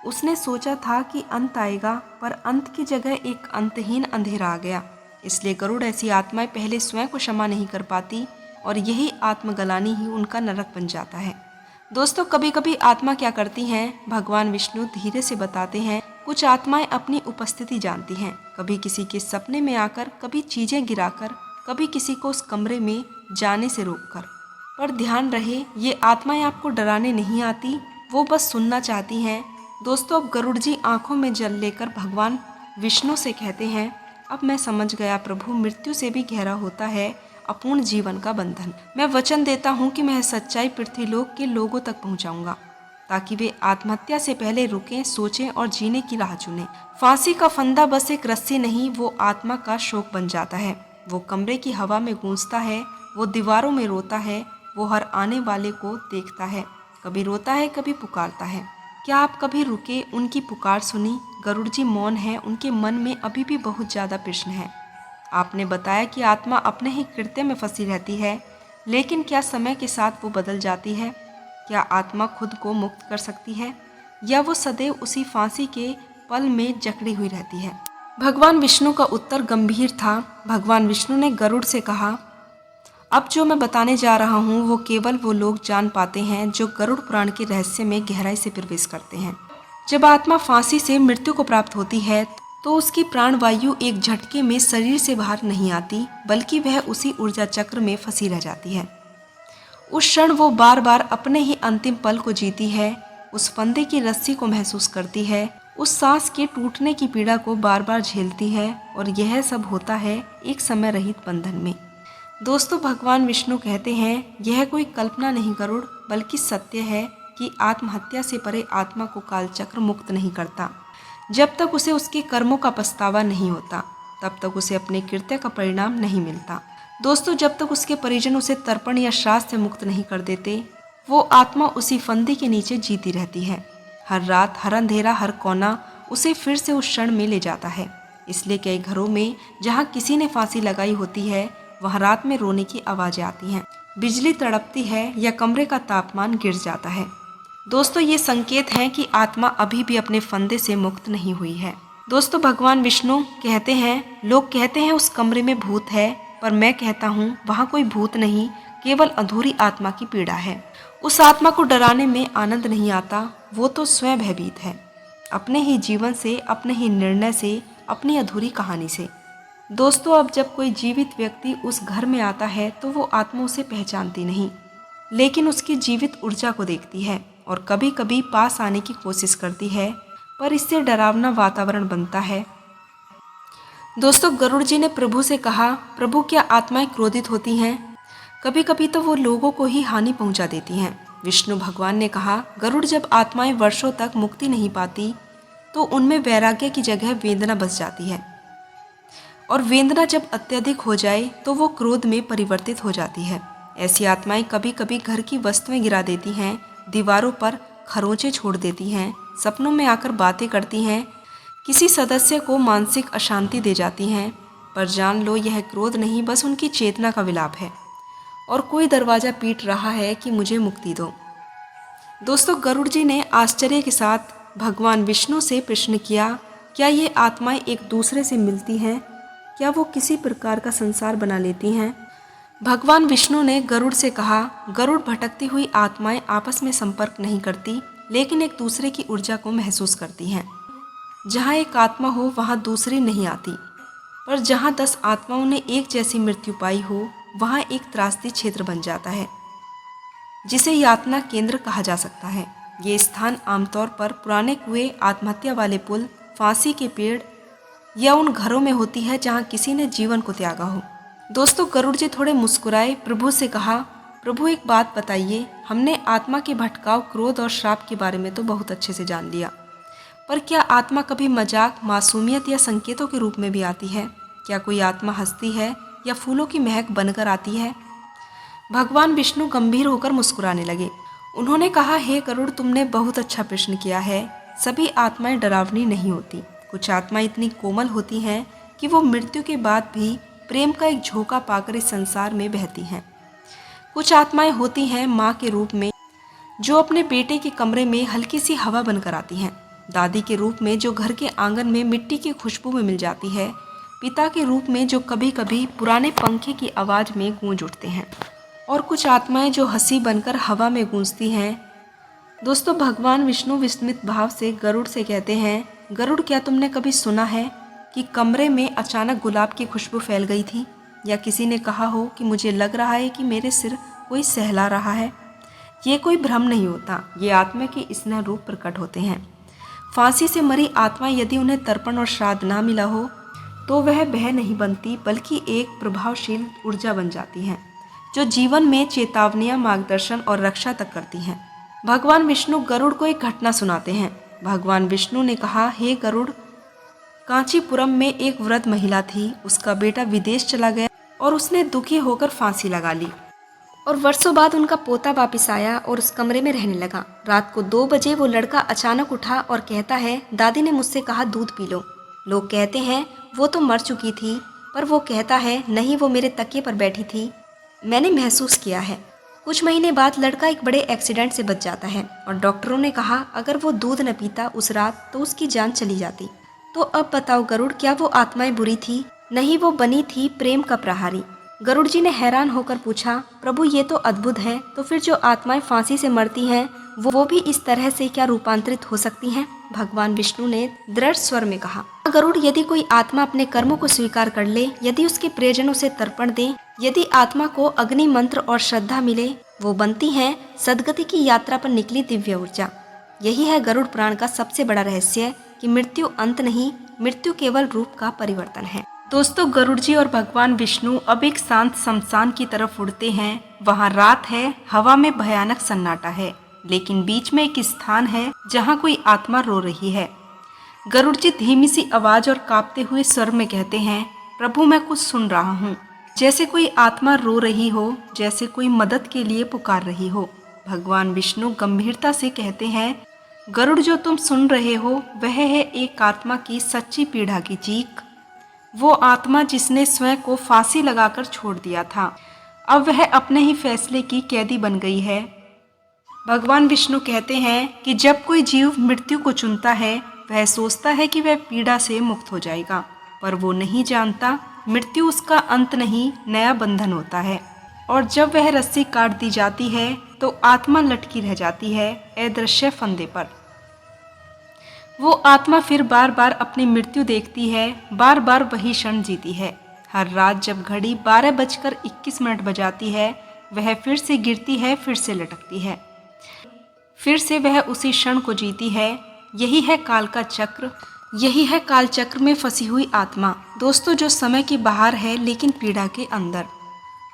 उसने सोचा था कि अंत आएगा, पर अंत की जगह एक अंतहीन अंधेरा आ गया। इसलिए गरुड़ ऐसी आत्माएं पहले स्वयं को क्षमा नहीं कर पाती, और यही आत्मगलानी ही उनका नरक बन जाता है। दोस्तों, कभी कभी आत्मा क्या करती हैं, भगवान विष्णु धीरे से बताते हैं। कुछ आत्माएं अपनी उपस्थिति जानती हैं, कभी किसी के सपने में आकर, कभी चीजें गिराकर, कभी किसी को उस कमरे में जाने से रोककर। पर ध्यान रहे, ये आत्माएं आपको डराने नहीं आती, वो बस सुनना चाहती हैं। दोस्तों, अब गरुड़ जी आंखों में जल लेकर भगवान विष्णु से कहते हैं, अब मैं समझ गया प्रभु, मृत्यु से भी गहरा होता है अपूर्ण जीवन का बंधन। मैं वचन देता हूँ कि मैं सच्चाई पृथ्वीलोक के लोगों तक पहुँचाऊंगा, ताकि वे आत्महत्या से पहले रुकें, सोचें और जीने की राह चुनें। फांसी का फंदा बस एक रस्सी नहीं, वो आत्मा का शोक बन जाता है। वो कमरे की हवा में गूंजता है, वो दीवारों में रोता है, वो हर आने वाले को देखता है, कभी रोता है, कभी पुकारता है। क्या आप कभी रुके, उनकी पुकार सुनी? गरुड़ जी मौन है, उनके मन में अभी भी बहुत ज़्यादा प्रश्न है। आपने बताया कि आत्मा अपने ही कृत्य में फंसी रहती है, लेकिन क्या समय के साथ वो बदल जाती है? क्या आत्मा खुद को मुक्त कर सकती है, या वो सदैव उसी फांसी के पल में जकड़ी हुई रहती है? भगवान विष्णु का उत्तर गंभीर था। भगवान विष्णु ने गरुड़ से कहा, अब जो मैं बताने जा रहा हूँ वो केवल वो लोग जान पाते हैं जो गरुड़ पुराण के रहस्य में गहराई से प्रवेश करते हैं। जब आत्मा फांसी से मृत्यु को प्राप्त होती है तो उसकी प्राण वायु एक झटके में शरीर से बाहर नहीं आती, बल्कि वह उसी ऊर्जा चक्र में फंसी रह जाती है। उस क्षण वो बार बार अपने ही अंतिम पल को जीती है, उस फंदे की रस्सी को महसूस करती है, उस सांस के टूटने की पीड़ा को बार बार झेलती है, और यह सब होता है एक समय रहित बंधन में। दोस्तों, भगवान विष्णु कहते हैं यह कोई कल्पना नहीं गरुड़, बल्कि सत्य है कि आत्महत्या से परे आत्मा को कालचक्र मुक्त नहीं करता। जब तक उसे उसके कर्मों का पछतावा नहीं होता, तब तक उसे अपने कृत्य का परिणाम नहीं मिलता। दोस्तों, जब तक उसके परिजन उसे तर्पण या श्राद्ध से मुक्त नहीं कर देते, वो आत्मा उसी फंदे के नीचे जीती रहती है। हर रात, हर अंधेरा, हर कोना उसे फिर से उस क्षण में ले जाता है। इसलिए कई घरों में जहाँ किसी ने फांसी लगाई होती है, वहाँ रात में रोने की आवाज़ें आती हैं, बिजली तड़पती है या कमरे का तापमान गिर जाता है। दोस्तों, ये संकेत है कि आत्मा अभी भी अपने फंदे से मुक्त नहीं हुई है। दोस्तों, भगवान विष्णु कहते हैं, लोग कहते हैं उस कमरे में भूत है, पर मैं कहता हूँ वहाँ कोई भूत नहीं, केवल अधूरी आत्मा की पीड़ा है। उस आत्मा को डराने में आनंद नहीं आता, वो तो स्वयं भयभीत है, अपने ही जीवन से, अपने ही निर्णय से, अपनी अधूरी कहानी से। दोस्तों, अब जब कोई जीवित व्यक्ति उस घर में आता है तो वो आत्मा उसे पहचानती नहीं, लेकिन उसकी जीवित ऊर्जा को देखती है और कभी कभी पास आने की कोशिश करती है, पर इससे डरावना वातावरण बनता है। दोस्तों, गरुड़ जी ने प्रभु से कहा, प्रभु क्या आत्माएं क्रोधित होती हैं? कभी कभी तो वो लोगों को ही हानि पहुंचा देती हैं। विष्णु भगवान ने कहा, गरुड़, जब आत्माएं वर्षों तक मुक्ति नहीं पाती तो उनमें वैराग्य की जगह वेदना बस जाती है, और वेदना जब अत्यधिक हो जाए तो वो क्रोध में परिवर्तित हो जाती है। ऐसी आत्माएं कभी कभी घर की वस्तुएं गिरा देती हैं, दीवारों पर खरोंचे छोड़ देती हैं, सपनों में आकर बातें करती हैं, किसी सदस्य को मानसिक अशांति दे जाती हैं। पर जान लो, यह क्रोध नहीं, बस उनकी चेतना का विलाप है, और कोई दरवाज़ा पीट रहा है कि मुझे मुक्ति दो। दोस्तों, गरुड़ जी ने आश्चर्य के साथ भगवान विष्णु से प्रश्न किया, क्या ये आत्माएं एक दूसरे से मिलती हैं? क्या वो किसी प्रकार का संसार बना लेती हैं? भगवान विष्णु ने गरुड़ से कहा, गरुड़, भटकती हुई आत्माएं आपस में संपर्क नहीं करती, लेकिन एक दूसरे की ऊर्जा को महसूस करती हैं। जहाँ एक आत्मा हो वहाँ दूसरी नहीं आती, पर जहाँ 10 आत्माओं ने एक जैसी मृत्यु पाई हो, वहाँ एक त्रासदी क्षेत्र बन जाता है, जिसे यातना केंद्र कहा जा सकता है। ये स्थान आमतौर पर पुराने कुएं, आत्महत्या वाले पुल, फांसी के पेड़ या उन घरों में होती है जहाँ किसी ने जीवन को त्यागा हो। दोस्तों, गरुड़ जी थोड़े मुस्कुराए, प्रभु से कहा, प्रभु, एक बात बताइए, हमने आत्मा के भटकाव, क्रोध और श्राप के बारे में तो बहुत अच्छे से जान लिया, पर क्या आत्मा कभी मजाक, मासूमियत या संकेतों के रूप में भी आती है? क्या कोई आत्मा हंसती है या फूलों की महक बनकर आती है? भगवान विष्णु गंभीर होकर मुस्कुराने लगे। उन्होंने कहा, हे गरुड़, तुमने बहुत अच्छा प्रश्न किया है। सभी आत्माएं डरावनी नहीं होती। कुछ आत्माएं इतनी कोमल होती हैं कि वो मृत्यु के बाद भी प्रेम का एक झोंका पाकर इस संसार में बहती हैं। कुछ आत्माएं होती हैं माँ के रूप में, जो अपने बेटे के कमरे में हल्की सी हवा बनकर आती हैं, दादी के रूप में जो घर के आंगन में मिट्टी की खुशबू में मिल जाती है, पिता के रूप में जो कभी कभी पुराने पंखे की आवाज़ में गूंज उठते हैं, और कुछ आत्माएं जो हंसी बनकर हवा में गूंजती हैं। दोस्तों, भगवान विष्णु विस्मित भाव से गरुड़ से कहते हैं, गरुड़, क्या तुमने कभी सुना है कि कमरे में अचानक गुलाब की खुशबू फैल गई थी, या किसी ने कहा हो कि मुझे लग रहा है कि मेरे सिर कोई सहला रहा है? ये कोई भ्रम नहीं होता, ये आत्मा के स्नेह रूप प्रकट होते हैं। फांसी से मरी आत्मा, यदि उन्हें तर्पण और श्राद्ध ना मिला हो तो वह भय नहीं बनती, बल्कि एक प्रभावशील ऊर्जा बन जाती हैं, जो जीवन में चेतावनियां, मार्गदर्शन और रक्षा तक करती हैं। भगवान विष्णु गरुड़ को एक घटना सुनाते हैं। भगवान विष्णु ने कहा, हे गरुड़, कांचीपुरम में एक वृद्ध महिला थी। उसका बेटा विदेश चला गया और उसने दुखी होकर फांसी लगा ली, और वर्षों बाद उनका पोता वापिस आया और उस कमरे में रहने लगा। रात को 2 बजे वो लड़का अचानक उठा और कहता है, दादी ने मुझसे कहा दूध पी लो। लोग कहते हैं वो तो मर चुकी थी, पर वो कहता है नहीं, वो मेरे तकिए पर बैठी थी, मैंने महसूस किया है। कुछ महीने बाद लड़का एक बड़े एक्सीडेंट से बच जाता है, और डॉक्टरों ने कहा अगर वो दूध न पीता उस रात तो उसकी जान चली जाती। तो अब बताओ गरुड़, क्या वो आत्माएं बुरी थी? नहीं, वो बनी थी प्रेम का प्रहारी। गरुड़ जी ने हैरान होकर पूछा, प्रभु ये तो अद्भुत है, तो फिर जो आत्माएं फांसी से मरती हैं वो भी इस तरह से क्या रूपांतरित हो सकती हैं? भगवान विष्णु ने दृढ़ स्वर में कहा, गरुड़, यदि कोई आत्मा अपने कर्मों को स्वीकार कर ले, यदि उसके प्रियजनों से तर्पण दे, यदि आत्मा को अग्नि मंत्र और श्रद्धा मिले, वो बनती है सदगति की यात्रा पर निकली दिव्य ऊर्जा। यही है गरुड़ पुराण का सबसे बड़ा रहस्य कि मृत्यु अंत नहीं, मृत्यु केवल रूप का परिवर्तन है। दोस्तों, गरुड़ जी और भगवान विष्णु अब एक शांत शमशान की तरफ उड़ते हैं। वहाँ रात है, हवा में भयानक सन्नाटा है, लेकिन बीच में एक स्थान है जहाँ कोई आत्मा रो रही है। गरुड़ जी धीमी सी आवाज और कांपते हुए स्वर में कहते हैं, प्रभु मैं कुछ सुन रहा हूँ, जैसे कोई आत्मा रो रही हो, जैसे कोई मदद के लिए पुकार रही हो। भगवान विष्णु गंभीरता से कहते हैं, गरुड़ जो तुम सुन रहे हो वह है एक आत्मा की सच्ची पीड़ा की चीख। वो आत्मा जिसने स्वयं को फांसी लगाकर छोड़ दिया था, अब वह अपने ही फैसले की कैदी बन गई है। भगवान विष्णु कहते हैं कि जब कोई जीव मृत्यु को चुनता है, वह सोचता है कि वह पीड़ा से मुक्त हो जाएगा, पर वो नहीं जानता मृत्यु उसका अंत नहीं, नया बंधन होता है। और जब वह रस्सी काट दी जाती है तो आत्मा लटकी रह जाती है अदृश्य फंदे पर। वो आत्मा फिर बार बार अपनी मृत्यु देखती है, बार बार वही क्षण जीती है। हर रात जब घड़ी 12:21 बजाती है, वह फिर से गिरती है, फिर से लटकती है, फिर से वह उसी क्षण को जीती है। यही है काल का चक्र, यही है काल चक्र में फंसी हुई आत्मा। दोस्तों, जो समय की बाहर है लेकिन पीड़ा के अंदर।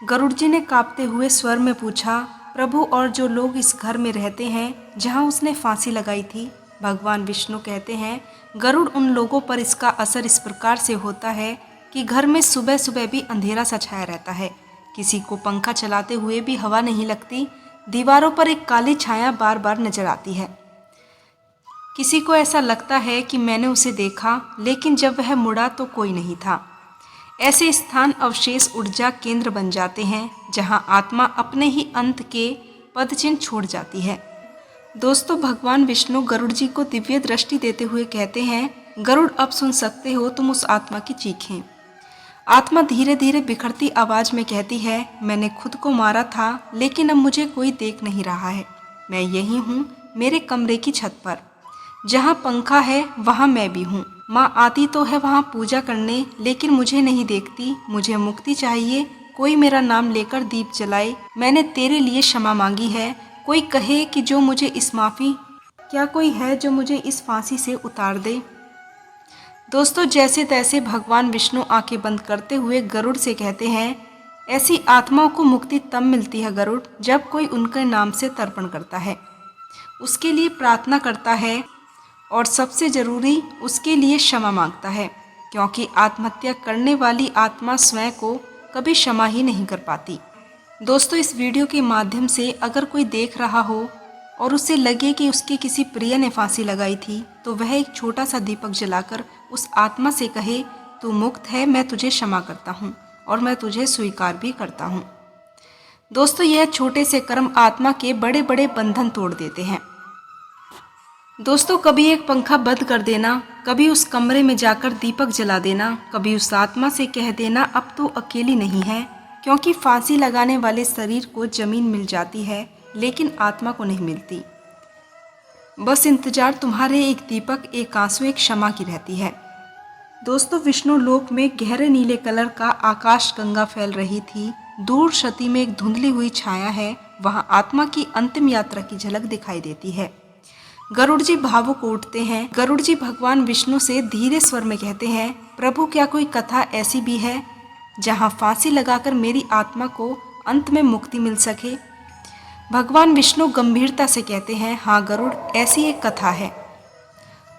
गरुड़ जी ने कांपते हुए स्वर में पूछा, प्रभु और जो लोग इस घर में रहते हैं जहां उसने फांसी लगाई थी? भगवान विष्णु कहते हैं, गरुड़, उन लोगों पर इसका असर इस प्रकार से होता है कि घर में सुबह सुबह भी अंधेरा सा छाया रहता है। किसी को पंखा चलाते हुए भी हवा नहीं लगती। दीवारों पर एक काली छाया बार बार नजर आती है। किसी को ऐसा लगता है कि मैंने उसे देखा, लेकिन जब वह मुड़ा तो कोई नहीं था। ऐसे स्थान अवशेष ऊर्जा केंद्र बन जाते हैं जहां आत्मा अपने ही अंत के पदचिन्ह छोड़ जाती है। दोस्तों, भगवान विष्णु गरुड़ जी को दिव्य दृष्टि देते हुए कहते हैं, गरुड़, अब सुन सकते हो तुम उस आत्मा की चीखें। आत्मा धीरे धीरे बिखरती आवाज में कहती है, मैंने खुद को मारा था, लेकिन अब मुझे कोई देख नहीं रहा है। मैं यही हूँ, मेरे कमरे की छत पर, जहाँ पंखा है वहाँ मैं भी हूँ। माँ आती तो है वहाँ पूजा करने, लेकिन मुझे नहीं देखती। मुझे मुक्ति चाहिए, कोई मेरा नाम लेकर दीप जलाए। मैंने तेरे लिए क्षमा मांगी है, कोई कहे कि जो मुझे इस माफ़ी, क्या कोई है जो मुझे इस फांसी से उतार दे? दोस्तों, जैसे तैसे भगवान विष्णु आंखें बंद करते हुए गरुड़ से कहते हैं, ऐसी आत्माओं को मुक्ति तब मिलती है गरुड़, जब कोई उनके नाम से तर्पण करता है, उसके लिए प्रार्थना करता है और सबसे ज़रूरी उसके लिए क्षमा मांगता है, क्योंकि आत्महत्या करने वाली आत्मा स्वयं को कभी क्षमा ही नहीं कर पाती। दोस्तों, इस वीडियो के माध्यम से अगर कोई देख रहा हो और उसे लगे कि उसके किसी प्रिय ने फांसी लगाई थी, तो वह एक छोटा सा दीपक जलाकर उस आत्मा से कहे, तू मुक्त है, मैं तुझे क्षमा करता हूँ और मैं तुझे स्वीकार भी करता हूँ। दोस्तों, यह छोटे से कर्म आत्मा के बड़े बड़े बंधन तोड़ देते हैं। दोस्तों, कभी एक पंखा बंद कर देना, कभी उस कमरे में जाकर दीपक जला देना, कभी उस आत्मा से कह देना, अब तो अकेली नहीं है, क्योंकि फांसी लगाने वाले शरीर को जमीन मिल जाती है, लेकिन आत्मा को नहीं मिलती। बस इंतजार तुम्हारे एक दीपक, एक आंसू, एक क्षमा की रहती है। दोस्तों, विष्णु लोक में गहरे नीले कलर का आकाश गंगा फैल रही थी। दूर क्षति में एक धुंधली हुई छाया है, वहाँ आत्मा की अंतिम यात्रा की झलक दिखाई देती है। गरुड़ जी भावुक उठते हैं। गरुड़ जी भगवान विष्णु से धीरे स्वर में कहते हैं, प्रभु, क्या कोई कथा ऐसी भी है जहाँ फांसी लगाकर मेरी आत्मा को अंत में मुक्ति मिल सके? भगवान विष्णु गंभीरता से कहते हैं, हाँ गरुड़, ऐसी एक कथा है।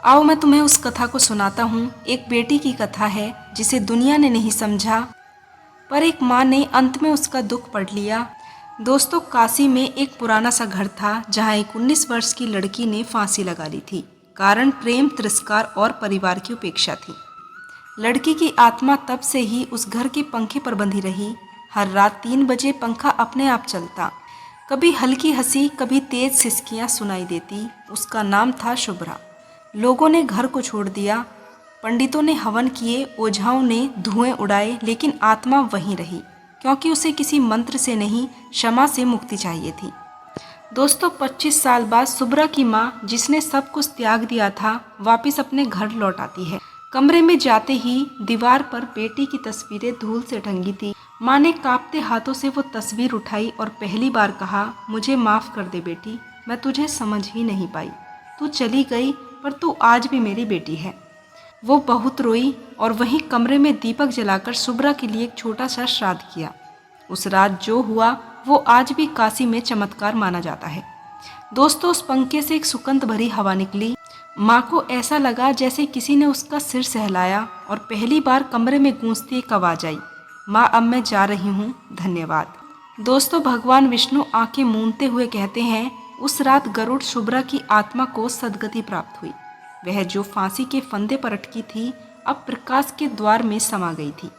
आओ मैं तुम्हें उस कथा को सुनाता हूँ। एक बेटी की कथा है जिसे दुनिया ने नहीं समझा, पर एक माँ ने अंत में उसका दुख पढ़ लिया। दोस्तों, काशी में एक पुराना सा घर था जहाँ एक 19 वर्ष की लड़की ने फांसी लगा ली थी। कारण प्रेम, तिरस्कार और परिवार की उपेक्षा थी। लड़की की आत्मा तब से ही उस घर के पंखे पर बंधी रही। हर रात 3 बजे पंखा अपने आप चलता। कभी हल्की हंसी, कभी तेज सिसकियाँ सुनाई देती। उसका नाम था शुभ्रा। लोगों ने घर को छोड़ दिया, पंडितों ने हवन किए, ओझाओं ने धुएं उड़ाए, लेकिन आत्मा वहीं रही, क्योंकि उसे किसी मंत्र से नहीं, क्षमा से मुक्ति चाहिए थी। दोस्तों, 25 साल बाद सुब्रा की माँ, जिसने सब कुछ त्याग दिया था, वापस अपने घर लौट आती है। कमरे में जाते ही दीवार पर बेटी की तस्वीरें धूल से ढंगी थी। माँ ने कांपते हाथों से वो तस्वीर उठाई और पहली बार कहा, मुझे माफ़ कर दे बेटी, मैं तुझे समझ ही नहीं पाई। तू चली गई पर तू आज भी मेरी बेटी है। वो बहुत रोई और वहीं कमरे में दीपक जलाकर सुब्रा के लिए एक छोटा सा श्राद्ध किया। उस रात जो हुआ वो आज भी काशी में चमत्कार माना जाता है। दोस्तों, उस पंखे से एक सुगंध भरी हवा निकली। माँ को ऐसा लगा जैसे किसी ने उसका सिर सहलाया और पहली बार कमरे में गूंजती एक आवाज़ आई, माँ अब मैं जा रही हूँ, धन्यवाद। दोस्तों, भगवान विष्णु आंखें मूंदते हुए कहते हैं, उस रात गरुड़ शुभ्रा की आत्मा को सद्गति प्राप्त हुई। वह जो फांसी के फंदे पर अटकी थी, अब प्रकाश के द्वार में समा गई थी।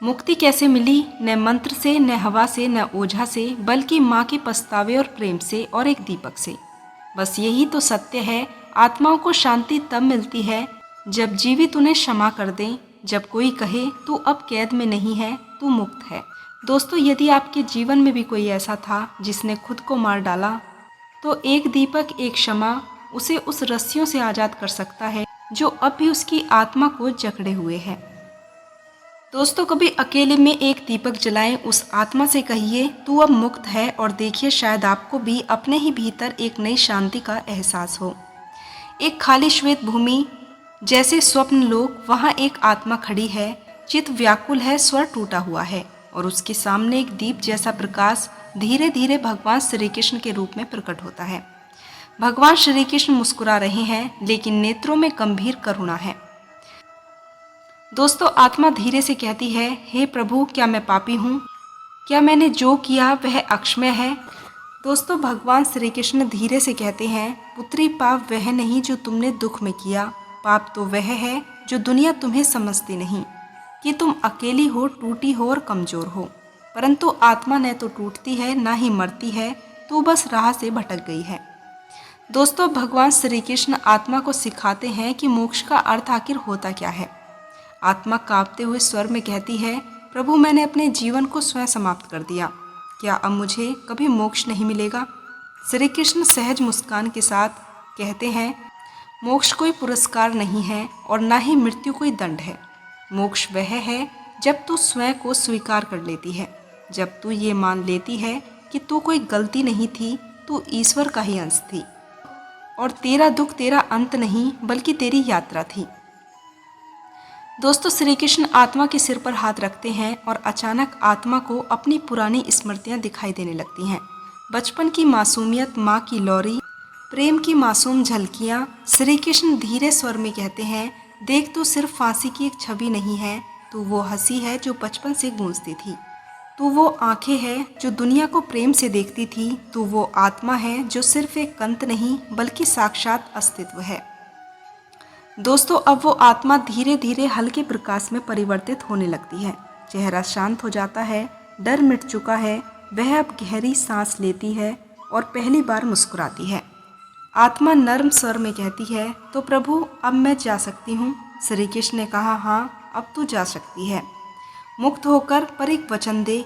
मुक्ति कैसे मिली? न मंत्र से, न हवा से, न ओझा से, बल्कि माँ के पछतावे और प्रेम से और एक दीपक से। बस यही तो सत्य है। आत्माओं को शांति तब मिलती है जब जीवित उन्हें क्षमा कर दें, जब कोई कहे तू अब कैद में नहीं है, तू मुक्त है। दोस्तों, यदि आपके जीवन में भी कोई ऐसा था जिसने खुद को मार डाला, तो एक दीपक, एक क्षमा उसे उस रस्सियों से आज़ाद कर सकता है जो अब भी उसकी आत्मा को जकड़े हुए है। दोस्तों, कभी अकेले में एक दीपक जलाएं, उस आत्मा से कहिए तू अब मुक्त है, और देखिए शायद आपको भी अपने ही भीतर एक नई शांति का एहसास हो। एक खाली श्वेत भूमि, जैसे स्वप्न लोक, वहाँ एक आत्मा खड़ी है। चित्त व्याकुल है, स्वर टूटा हुआ है, और उसके सामने एक दीप जैसा प्रकाश धीरे धीरे भगवान श्री कृष्ण के रूप में प्रकट होता है। भगवान श्री कृष्ण मुस्कुरा रहे हैं, लेकिन नेत्रों में गंभीर करुणा है। दोस्तों, आत्मा धीरे से कहती है, हे प्रभु, क्या मैं पापी हूँ? क्या मैंने जो किया वह अक्षम्य है? दोस्तों, भगवान श्री कृष्ण धीरे से कहते हैं, पुत्री, पाप वह नहीं जो तुमने दुख में किया, पाप तो वह है जो दुनिया तुम्हें समझती नहीं, कि तुम अकेली हो, टूटी हो और कमज़ोर हो। परंतु आत्मा न तो टूटती है, ना ही मरती है, तो बस राह से भटक गई है। दोस्तों, भगवान श्री कृष्ण आत्मा को सिखाते हैं कि मोक्ष का अर्थ आखिर होता क्या है। आत्मा कांपते हुए स्वर में कहती है, प्रभु, मैंने अपने जीवन को स्वयं समाप्त कर दिया, क्या अब मुझे कभी मोक्ष नहीं मिलेगा? श्री कृष्ण सहज मुस्कान के साथ कहते हैं, मोक्ष कोई पुरस्कार नहीं है और ना ही मृत्यु कोई दंड है। मोक्ष वह है जब तू स्वयं को स्वीकार कर लेती है, जब तू ये मान लेती है कि तू कोई गलती नहीं थी, तू ईश्वर का ही अंश थी, और तेरा दुख तेरा अंत नहीं बल्कि तेरी यात्रा थी। दोस्तों, श्री कृष्ण आत्मा के सिर पर हाथ रखते हैं और अचानक आत्मा को अपनी पुरानी स्मृतियां दिखाई देने लगती हैं। बचपन की मासूमियत, माँ की लौरी, प्रेम की मासूम झलकियाँ। श्री कृष्ण धीरे स्वर में कहते हैं, देख, तू सिर्फ फांसी की एक छवि नहीं है, तू वो हंसी है जो बचपन से गूंजती थी, तू वो आंखें हैं जो दुनिया को प्रेम से देखती थी, तू वो आत्मा है जो सिर्फ एक कंत नहीं बल्कि साक्षात अस्तित्व है। दोस्तों, अब वो आत्मा धीरे धीरे हल्के प्रकाश में परिवर्तित होने लगती है। चेहरा शांत हो जाता है, डर मिट चुका है, वह अब गहरी सांस लेती है और पहली बार मुस्कुराती है। आत्मा नर्म स्वर में कहती है, तो प्रभु, अब मैं जा सकती हूँ? श्री कृष्ण ने कहा, हाँ, अब तू जा सकती है। मुक्त होकर पर एक वचन दे,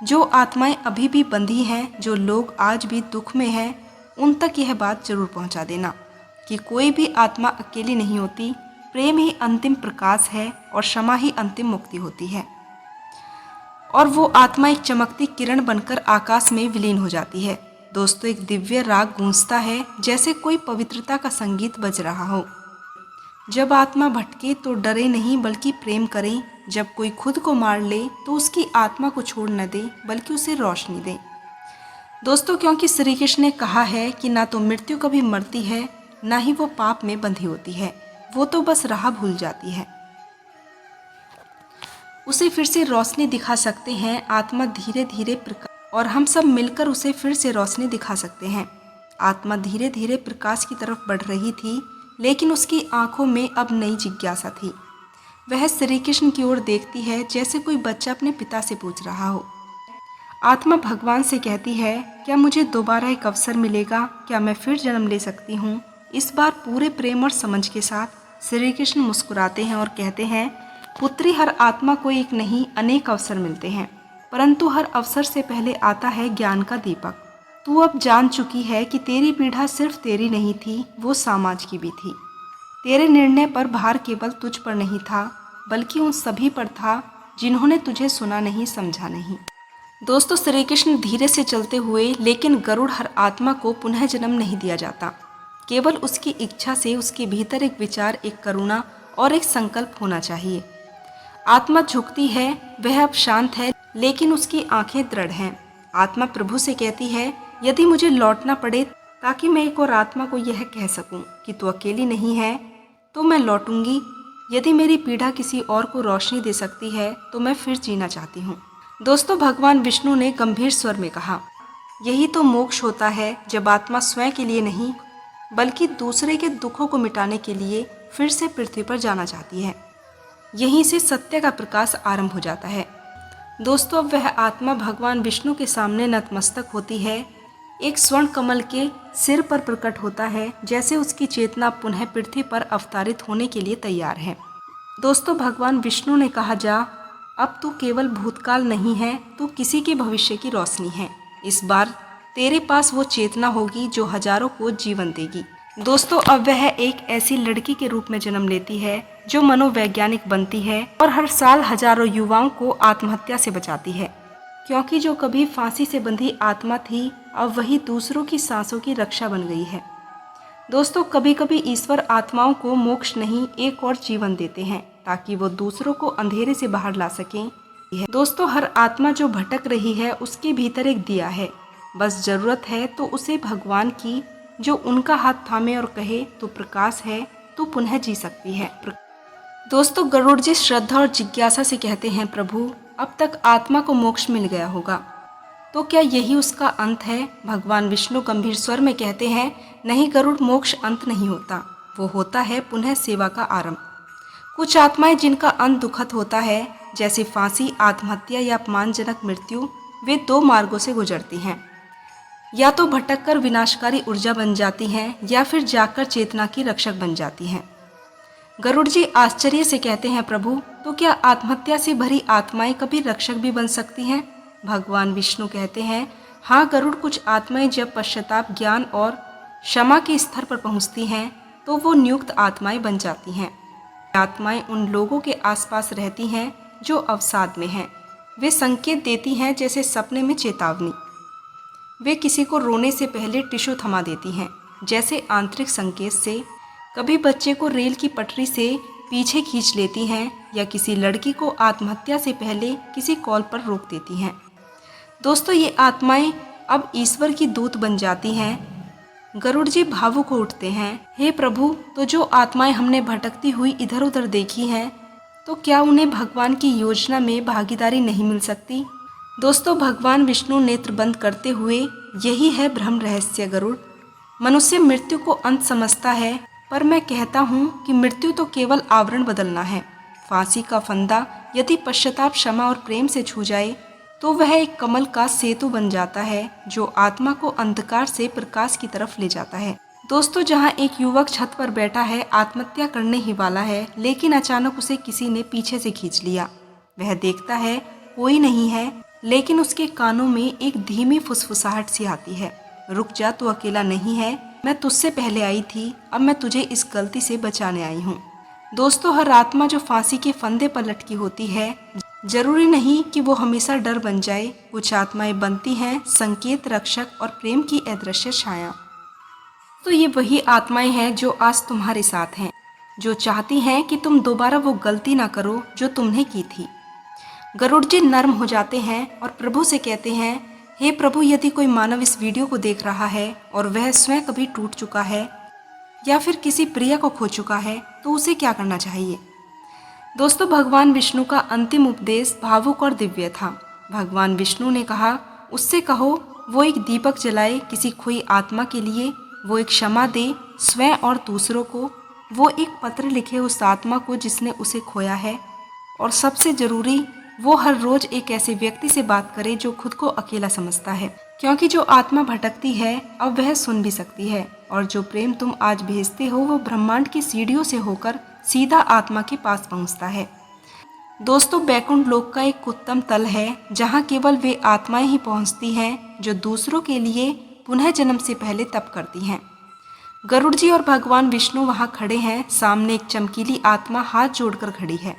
जो आत्माएं अभी भी बंधी हैं, जो लोग आज भी दुख में हैं, उन तक यह बात जरूर पहुँचा देना कि कोई भी आत्मा अकेली नहीं होती। प्रेम ही अंतिम प्रकाश है और क्षमा ही अंतिम मुक्ति होती है। और वो आत्मा एक चमकती किरण बनकर आकाश में विलीन हो जाती है। दोस्तों, एक दिव्य राग गूंजता है, जैसे कोई पवित्रता का संगीत बज रहा हो। जब आत्मा भटके तो डरे नहीं बल्कि प्रेम करें। जब कोई खुद को मार ले तो उसकी आत्मा को छोड़ न दे बल्कि उसे रोशनी दे। दोस्तों, क्योंकि श्री कृष्ण ने कहा है कि ना तो मृत्यु कभी मरती है, ना ही वो पाप में बंधी होती है, वो तो बस राह भूल जाती है। उसे फिर से रोशनी दिखा सकते हैं आत्मा धीरे धीरे और हम सब मिलकर उसे फिर से रोशनी दिखा सकते हैं। आत्मा धीरे धीरे प्रकाश की तरफ बढ़ रही थी, लेकिन उसकी आंखों में अब नई जिज्ञासा थी। वह श्री कृष्ण की ओर देखती है जैसे कोई बच्चा अपने पिता से पूछ रहा हो। आत्मा भगवान से कहती है, क्या मुझे दोबारा एक अवसर मिलेगा? क्या मैं फिर जन्म ले सकती हूँ? इस बार पूरे प्रेम और समझ के साथ श्री कृष्ण मुस्कुराते हैं और कहते हैं, पुत्री, हर आत्मा को एक नहीं अनेक अवसर मिलते हैं। परंतु हर अवसर से पहले आता है ज्ञान का दीपक। तू अब जान चुकी है कि तेरी पीड़ा सिर्फ तेरी नहीं थी, वो समाज की भी थी। तेरे निर्णय पर भार केवल तुझ पर नहीं था, बल्कि उन सभी पर था जिन्होंने तुझे सुना नहीं, समझा नहीं। दोस्तों, श्री कृष्ण धीरे से चलते हुए, लेकिन गरुड़ हर आत्मा को पुनः जन्म नहीं दिया जाता। केवल उसकी इच्छा से उसके भीतर एक विचार, एक करुणा और एक संकल्प होना चाहिए। आत्मा झुकती है, वह अब शांत है, लेकिन उसकी आंखें दृढ़ हैं। आत्मा प्रभु से कहती है, यदि मुझे लौटना पड़े ताकि मैं एक और आत्मा को यह कह सकूं कि तू अकेली नहीं है, तो मैं लौटूंगी। यदि मेरी पीड़ा किसी और को रोशनी दे सकती है तो मैं फिर जीना चाहती हूँ। दोस्तों, भगवान विष्णु ने गंभीर स्वर में कहा, यही तो मोक्ष होता है, जब आत्मा स्वयं के लिए नहीं बल्कि दूसरे के दुखों को मिटाने के लिए फिर से पृथ्वी पर जाना चाहती है। यहीं से सत्य का प्रकाश आरंभ हो जाता है। दोस्तों, अब वह आत्मा भगवान विष्णु के सामने नतमस्तक होती है, एक स्वर्ण कमल के सिर पर प्रकट होता है, जैसे उसकी चेतना पुनः पृथ्वी पर अवतरित होने के लिए तैयार है। दोस्तों, भगवान विष्णु ने कहा, जा, अब तू केवल भूतकाल नहीं है, तू किसी के भविष्य की रोशनी है। इस बार तेरे पास वो चेतना होगी जो हजारों को जीवन देगी। दोस्तों, अब वह एक ऐसी लड़की के रूप में जन्म लेती है जो मनोवैज्ञानिक बनती है और हर साल हजारों युवाओं को आत्महत्या से बचाती है, क्योंकि जो कभी फांसी से बंधी आत्मा थी, अब वही दूसरों की सांसों की रक्षा बन गई है। दोस्तों, कभी कभी ईश्वर आत्माओं को मोक्ष नहीं, एक और जीवन देते हैं, ताकि वो दूसरों को अंधेरे से बाहर ला सकें। दोस्तों, हर आत्मा जो भटक रही है, उसके भीतर एक दिया है। बस जरूरत है तो उसे भगवान की, जो उनका हाथ थामे और कहे, तू प्रकाश है, तू पुनः जी सकती है। दोस्तों, गरुड़ जी श्रद्धा और जिज्ञासा से कहते हैं, प्रभु, अब तक आत्मा को मोक्ष मिल गया होगा, तो क्या यही उसका अंत है? भगवान विष्णु गंभीर स्वर में कहते हैं, नहीं गरुड़, मोक्ष अंत नहीं होता, वो होता है पुनः सेवा का आरंभ। कुछ आत्माएं जिनका अंत दुखद होता है, जैसे फांसी, आत्महत्या या अपमानजनक मृत्यु, वे दो मार्गों से गुजरती हैं। या तो भटककर विनाशकारी ऊर्जा बन जाती हैं, या फिर जाकर चेतना की रक्षक बन जाती हैं। गरुड़ जी आश्चर्य से कहते हैं, प्रभु, तो क्या आत्महत्या से भरी आत्माएं कभी रक्षक भी बन सकती हैं? भगवान विष्णु कहते हैं, हाँ गरुड़, कुछ आत्माएं जब पश्चाताप, ज्ञान और क्षमा के स्तर पर पहुंचती हैं, तो वो नियुक्त आत्माएं बन जाती हैं। आत्माएं उन लोगों के आसपास रहती हैं जो अवसाद में हैं। वे संकेत देती हैं, जैसे सपने में चेतावनी। वे किसी को रोने से पहले टिश्यू थमा देती हैं, जैसे आंतरिक संकेत से। कभी बच्चे को रेल की पटरी से पीछे खींच लेती हैं, या किसी लड़की को आत्महत्या से पहले किसी कॉल पर रोक देती हैं। दोस्तों, ये आत्माएं अब ईश्वर की दूत बन जाती हैं। गरुड़ जी भावुक हो उठते हैं, हे प्रभु, तो जो आत्माएं हमने भटकती हुई इधर उधर देखी हैं, तो क्या उन्हें भगवान की योजना में भागीदारी नहीं मिल सकती? दोस्तों, भगवान विष्णु नेत्र बंद करते हुए, यही है ब्रह्म रहस्य गरुड़। मनुष्य मृत्यु को अंत समझता है, पर मैं कहता हूँ कि मृत्यु तो केवल आवरण बदलना है। फांसी का फंदा यदि पश्चाताप, क्षमा और प्रेम से छू जाए, तो वह एक कमल का सेतु बन जाता है, जो आत्मा को अंधकार से प्रकाश की तरफ ले जाता है। दोस्तों, जहाँ एक युवक छत पर बैठा है, आत्महत्या करने ही वाला है, लेकिन अचानक उसे किसी ने पीछे से खींच लिया। वह देखता है कोई नहीं है, लेकिन उसके कानों में एक धीमी फुसफुसाहट सी आती है, रुक जा, तू अकेला नहीं है, मैं तुझसे पहले आई थी, अब मैं तुझे इस गलती से बचाने आई हूँ। दोस्तों, हर आत्मा जो फांसी के फंदे पर लटकी होती है, जरूरी नहीं कि वो हमेशा डर बन जाए। कुछ आत्माएं बनती हैं संकेत, रक्षक और प्रेम की अदृश्य छाया। तो ये वही आत्माएं हैं जो आज तुम्हारे साथ हैं, जो चाहती हैं कि तुम दोबारा वो गलती ना करो जो तुमने की थी। गरुड़ जी नर्म हो जाते हैं और प्रभु से कहते हैं, हे प्रभु, यदि कोई मानव इस वीडियो को देख रहा है और वह स्वयं कभी टूट चुका है या फिर किसी प्रिय को खो चुका है, तो उसे क्या करना चाहिए? दोस्तों, भगवान विष्णु का अंतिम उपदेश भावुक और दिव्य था। भगवान विष्णु ने कहा, उससे कहो वो एक दीपक जलाए किसी खोई आत्मा के लिए, वो एक क्षमा दे स्वयं और दूसरों को, वो एक पत्र लिखे उस आत्मा को जिसने उसे खोया है, और सबसे जरूरी, वो हर रोज एक ऐसे व्यक्ति से बात करे जो खुद को अकेला समझता है, क्योंकि जो आत्मा भटकती है अब वह सुन भी सकती है, और जो प्रेम तुम आज भेजते हो वो ब्रह्मांड की सीढ़ियों से होकर सीधा आत्मा के पास पहुंचता है। दोस्तों, बैकुंठ लोक का एक उत्तम तल है जहाँ केवल वे आत्माएं ही पहुँचती हैं जो दूसरों के लिए पुनः जन्म से पहले तप करती हैं। गरुड़ जी और भगवान विष्णु वहाँ खड़े हैं। सामने एक चमकीली आत्मा हाथ जोड़कर खड़ी है,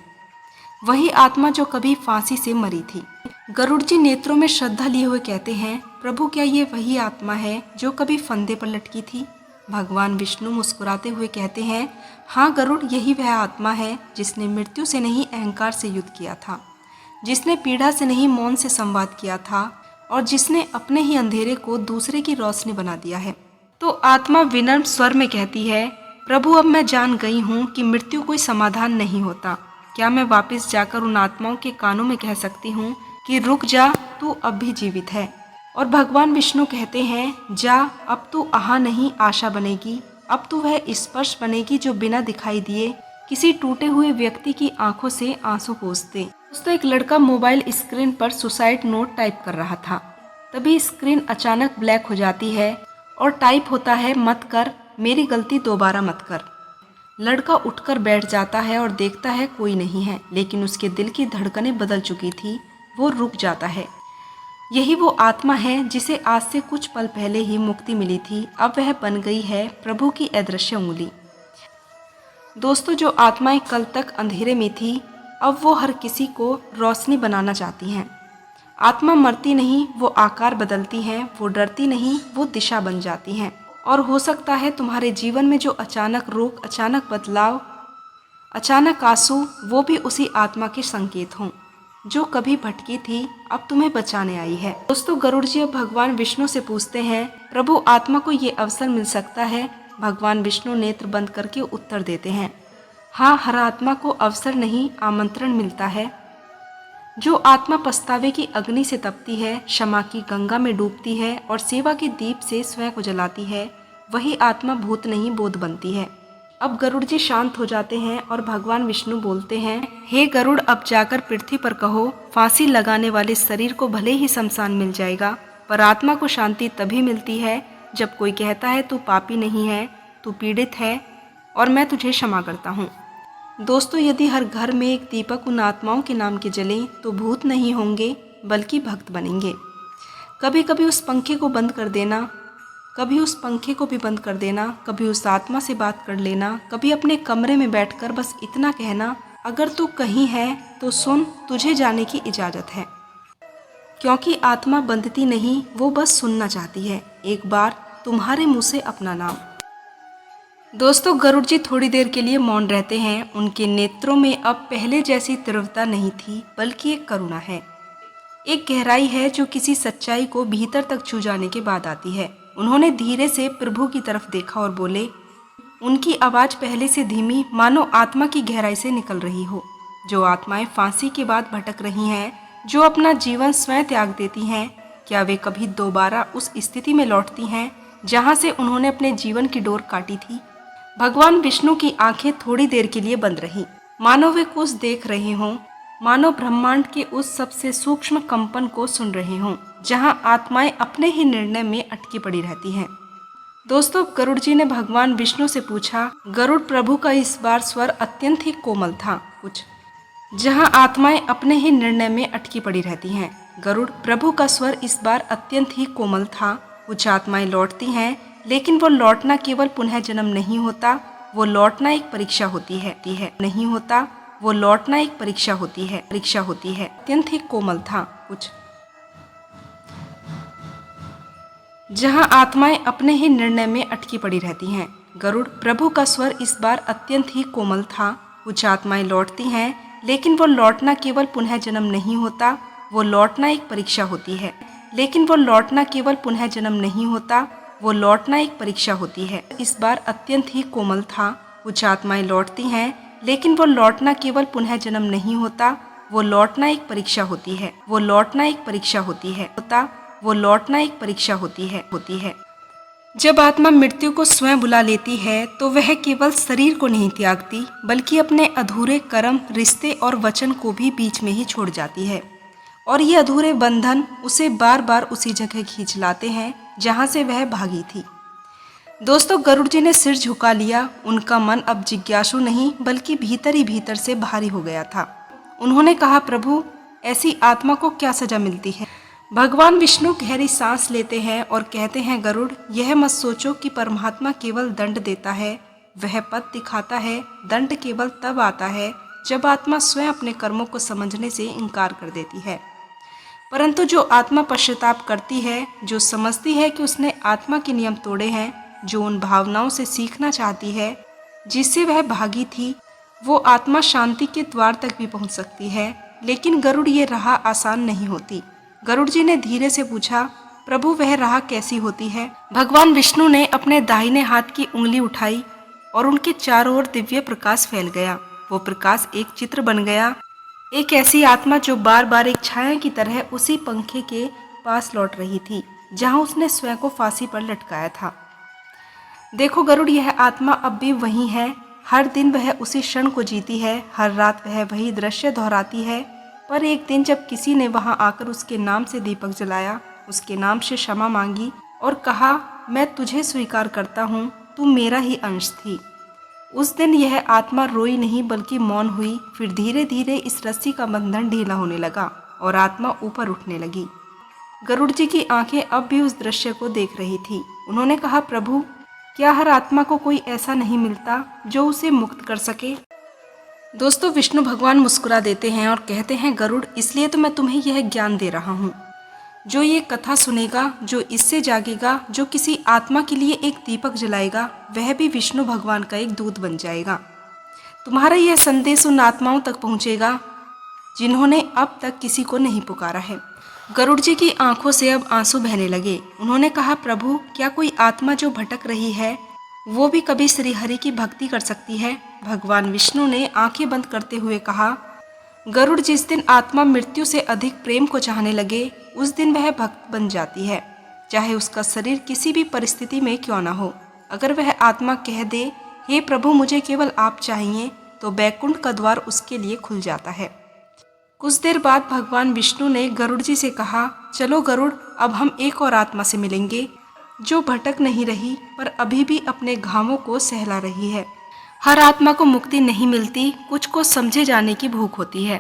वही आत्मा जो कभी फांसी से मरी थी। गरुड़ जी नेत्रों में श्रद्धा लिए हुए कहते हैं, प्रभु क्या ये वही आत्मा है जो कभी फंदे पर लटकी थी? भगवान विष्णु मुस्कुराते हुए कहते हैं, हाँ गरुड़, यही वह आत्मा है जिसने मृत्यु से नहीं अहंकार से युद्ध किया था, जिसने पीड़ा से नहीं मौन से संवाद किया था और जिसने अपने ही अंधेरे को दूसरे की रोशनी बना दिया है। तो आत्मा विनम्र स्वर में कहती है, प्रभु अब मैं जान गई हूँ कि मृत्यु कोई समाधान नहीं होता। क्या मैं वापस जाकर उन आत्माओं के कानों में कह सकती हूँ कि रुक जा, तू अब भी जीवित है? और भगवान विष्णु कहते हैं, जा, अब तू आहा नहीं आशा बनेगी, अब तू वह स्पर्श बनेगी जो बिना दिखाई दिए किसी टूटे हुए व्यक्ति की आंखों से आंसू पोंछ दे। दोस्तों, एक लड़का मोबाइल स्क्रीन पर सुसाइड नोट टाइप कर रहा था। तभी स्क्रीन अचानक ब्लैक हो जाती है और टाइप होता है, मत कर, मेरी गलती दोबारा मत कर। लड़का उठकर बैठ जाता है और देखता है कोई नहीं है, लेकिन उसके दिल की धड़कनें बदल चुकी थी। वो रुक जाता है। यही वो आत्मा है जिसे आज से कुछ पल पहले ही मुक्ति मिली थी। अब वह बन गई है प्रभु की अदृश्य उंगली। दोस्तों, जो आत्माएं कल तक अंधेरे में थी, अब वो हर किसी को रोशनी बनाना चाहती हैं। आत्मा मरती नहीं, वो आकार बदलती हैं। वो डरती नहीं, वो दिशा बन जाती हैं। और हो सकता है तुम्हारे जीवन में जो अचानक रोक, अचानक बदलाव, अचानक आंसू, वो भी उसी आत्मा के संकेत हों जो कभी भटकी थी, अब तुम्हें बचाने आई है। दोस्तों, गरुड़ जी अब भगवान विष्णु से पूछते हैं, प्रभु आत्मा को ये अवसर मिल सकता है? भगवान विष्णु नेत्र बंद करके उत्तर देते हैं, हाँ, हर आत्मा को अवसर नहीं, आमंत्रण मिलता है। जो आत्मा पछतावे की अग्नि से तपती है, क्षमा की गंगा में डूबती है और सेवा के दीप से स्वयं को जलाती है, वही आत्मा भूत नहीं बोध बनती है। अब गरुड़ जी शांत हो जाते हैं और भगवान विष्णु बोलते हैं, हे गरुड़, अब जाकर पृथ्वी पर कहो, फांसी लगाने वाले शरीर को भले ही शमशान मिल जाएगा, पर आत्मा को शांति तभी मिलती है जब कोई कहता है तू पापी नहीं है, तू पीड़ित है और मैं तुझे क्षमा करता हूँ। दोस्तों, यदि हर घर में एक दीपक उन आत्माओं के नाम के जले तो भूत नहीं होंगे बल्कि भक्त बनेंगे। कभी कभी उस पंखे को बंद कर देना, कभी उस पंखे को भी बंद कर देना, कभी उस आत्मा से बात कर लेना, कभी अपने कमरे में बैठकर बस इतना कहना, अगर तू कहीं है तो सुन, तुझे जाने की इजाज़त है। क्योंकि आत्मा बंधती नहीं, वो बस सुनना चाहती है एक बार तुम्हारे मुँह से अपना नाम। दोस्तों, गरुड़ जी थोड़ी देर के लिए मौन रहते हैं। उनके नेत्रों में अब पहले जैसी तीव्रता नहीं थी, बल्कि एक करुणा है, एक गहराई है जो किसी सच्चाई को भीतर तक छू जाने के बाद आती है। उन्होंने धीरे से प्रभु की तरफ देखा और बोले, उनकी आवाज़ पहले से धीमी, मानो आत्मा की गहराई से निकल रही हो। जो आत्माएं फांसी के बाद भटक रही हैं, जो अपना जीवन स्वयं त्याग देती हैं, क्या वे कभी दोबारा उस स्थिति में लौटती हैं जहाँ से उन्होंने अपने जीवन की डोर काटी थी? भगवान विष्णु की आंखें थोड़ी देर के लिए बंद रहीं, मानो वे कुछ देख रहे हों, मानो ब्रह्मांड के उस सबसे सूक्ष्म कंपन को सुन रहे हों जहां आत्माएं अपने ही निर्णय में अटकी पड़ी रहती हैं। दोस्तों, गरुड़ जी ने भगवान विष्णु से पूछा, गरुड़ प्रभु का इस बार स्वर अत्यंत ही कोमल था, कुछ जहां आत्माएं अपने ही निर्णय में अटकी पड़ी रहती हैं। गरुड़ प्रभु का स्वर इस बार अत्यंत ही कोमल था। कुछ आत्माएं लौटती हैं, लेकिन वो लौटना केवल पुनः जन्म नहीं होता, वो लौटना एक परीक्षा होती है। नहीं होता, वो लौटना एक परीक्षा होती है। अत्यंत ही कोमल था, कुछ जहां आत्माएं अपने ही निर्णय में अटकी पड़ी रहती हैं। गरुड़ प्रभु का स्वर इस बार अत्यंत ही कोमल था। कुछ आत्माएं लौटती हैं, लेकिन वो लौटना केवल पुनः जन्म नहीं होता, वो लौटना एक परीक्षा होती है। लेकिन वो लौटना केवल पुनः जन्म नहीं होता, वो लौटना एक परीक्षा होती है। इस बार अत्यंत ही कोमल था। कुछ आत्माएं लौटती हैं, लेकिन वो लौटना केवल पुनः जन्म नहीं होता, वो लौटना एक परीक्षा होती है। वो लौटना एक परीक्षा होती है। वो लौटना एक परीक्षा होती है। जब आत्मा मृत्यु को स्वयं बुला लेती है तो वह केवल शरीर को नहीं त्यागती, बल्कि अपने अधूरे कर्म, रिश्ते और वचन को भी बीच में ही छोड़ जाती है। और ये अधूरे बंधन उसे बार बार उसी जगह खींच लाते हैं जहाँ से वह भागी थी। दोस्तों, गरुड़ जी ने सिर झुका लिया। उनका मन अब जिज्ञासु नहीं, बल्कि भीतर ही भीतर से भारी हो गया था। उन्होंने कहा, प्रभु ऐसी आत्मा को क्या सजा मिलती है? भगवान विष्णु गहरी सांस लेते हैं और कहते हैं, गरुड़, यह मत सोचो कि परमात्मा केवल दंड देता है। वह पथ दिखाता है। दंड केवल तब आता है जब आत्मा स्वयं अपने कर्मों को समझने से इनकार कर देती है। परंतु जो आत्मा पश्चाताप करती है, जो समझती है कि उसने आत्मा के नियम तोड़े हैं, जो उन भावनाओं से सीखना चाहती है जिससे वह भागी थी, वो आत्मा शांति के द्वार तक भी पहुंच सकती है। लेकिन गरुड़, ये राह आसान नहीं होती। गरुड़ जी ने धीरे से पूछा, प्रभु वह राह कैसी होती है? भगवान विष्णु ने अपने दाहिने हाथ की उंगली उठाई और उनके चारों ओर दिव्य प्रकाश फैल गया। वो प्रकाश एक चित्र बन गया, एक ऐसी आत्मा जो बार बार एक छाया की तरह उसी पंखे के पास लौट रही थी जहां उसने स्वयं को फांसी पर लटकाया था। देखो गरुड़, यह आत्मा अब भी वही है। हर दिन वह उसी क्षण को जीती है, हर रात वह वही दृश्य दोहराती है। पर एक दिन जब किसी ने वहां आकर उसके नाम से दीपक जलाया, उसके नाम से क्षमा मांगी और कहा, मैं तुझे स्वीकार करता हूँ, तू मेरा ही अंश थी, उस दिन यह आत्मा रोई नहीं बल्कि मौन हुई। फिर धीरे धीरे इस रस्सी का बंधन ढीला होने लगा और आत्मा ऊपर उठने लगी। गरुड़ जी की आंखें अब भी उस दृश्य को देख रही थी। उन्होंने कहा, प्रभु क्या हर आत्मा को कोई ऐसा नहीं मिलता जो उसे मुक्त कर सके? दोस्तों, विष्णु भगवान मुस्कुरा देते हैं और कहते हैं, गरुड़, इसलिए तो मैं तुम्हें यह ज्ञान दे रहा हूँ। जो ये कथा सुनेगा, जो इससे जागेगा, जो किसी आत्मा के लिए एक दीपक जलाएगा, वह भी विष्णु भगवान का एक दूत बन जाएगा। तुम्हारा यह संदेश उन आत्माओं तक पहुँचेगा जिन्होंने अब तक किसी को नहीं पुकारा है। गरुड़ जी की आंखों से अब आंसू बहने लगे। उन्होंने कहा, प्रभु क्या कोई आत्मा जो भटक रही है वो भी कभी श्रीहरि की भक्ति कर सकती है? भगवान विष्णु ने आंखें बंद करते हुए कहा, गरुड़, जिस दिन आत्मा मृत्यु से अधिक प्रेम को चाहने लगे, उस दिन वह भक्त बन जाती है, चाहे उसका शरीर किसी भी परिस्थिति में क्यों न हो। अगर वह आत्मा कह दे, हे प्रभु मुझे केवल आप चाहिए, तो बैकुंठ का द्वार उसके लिए खुल जाता है। कुछ देर बाद भगवान विष्णु ने गरुड़ जी से कहा, चलो गरुड़, अब हम एक और आत्मा से मिलेंगे जो भटक नहीं रही पर अभी भी अपने घावों को सहला रही है। हर आत्मा को मुक्ति नहीं मिलती, कुछ को समझे जाने की भूख होती है,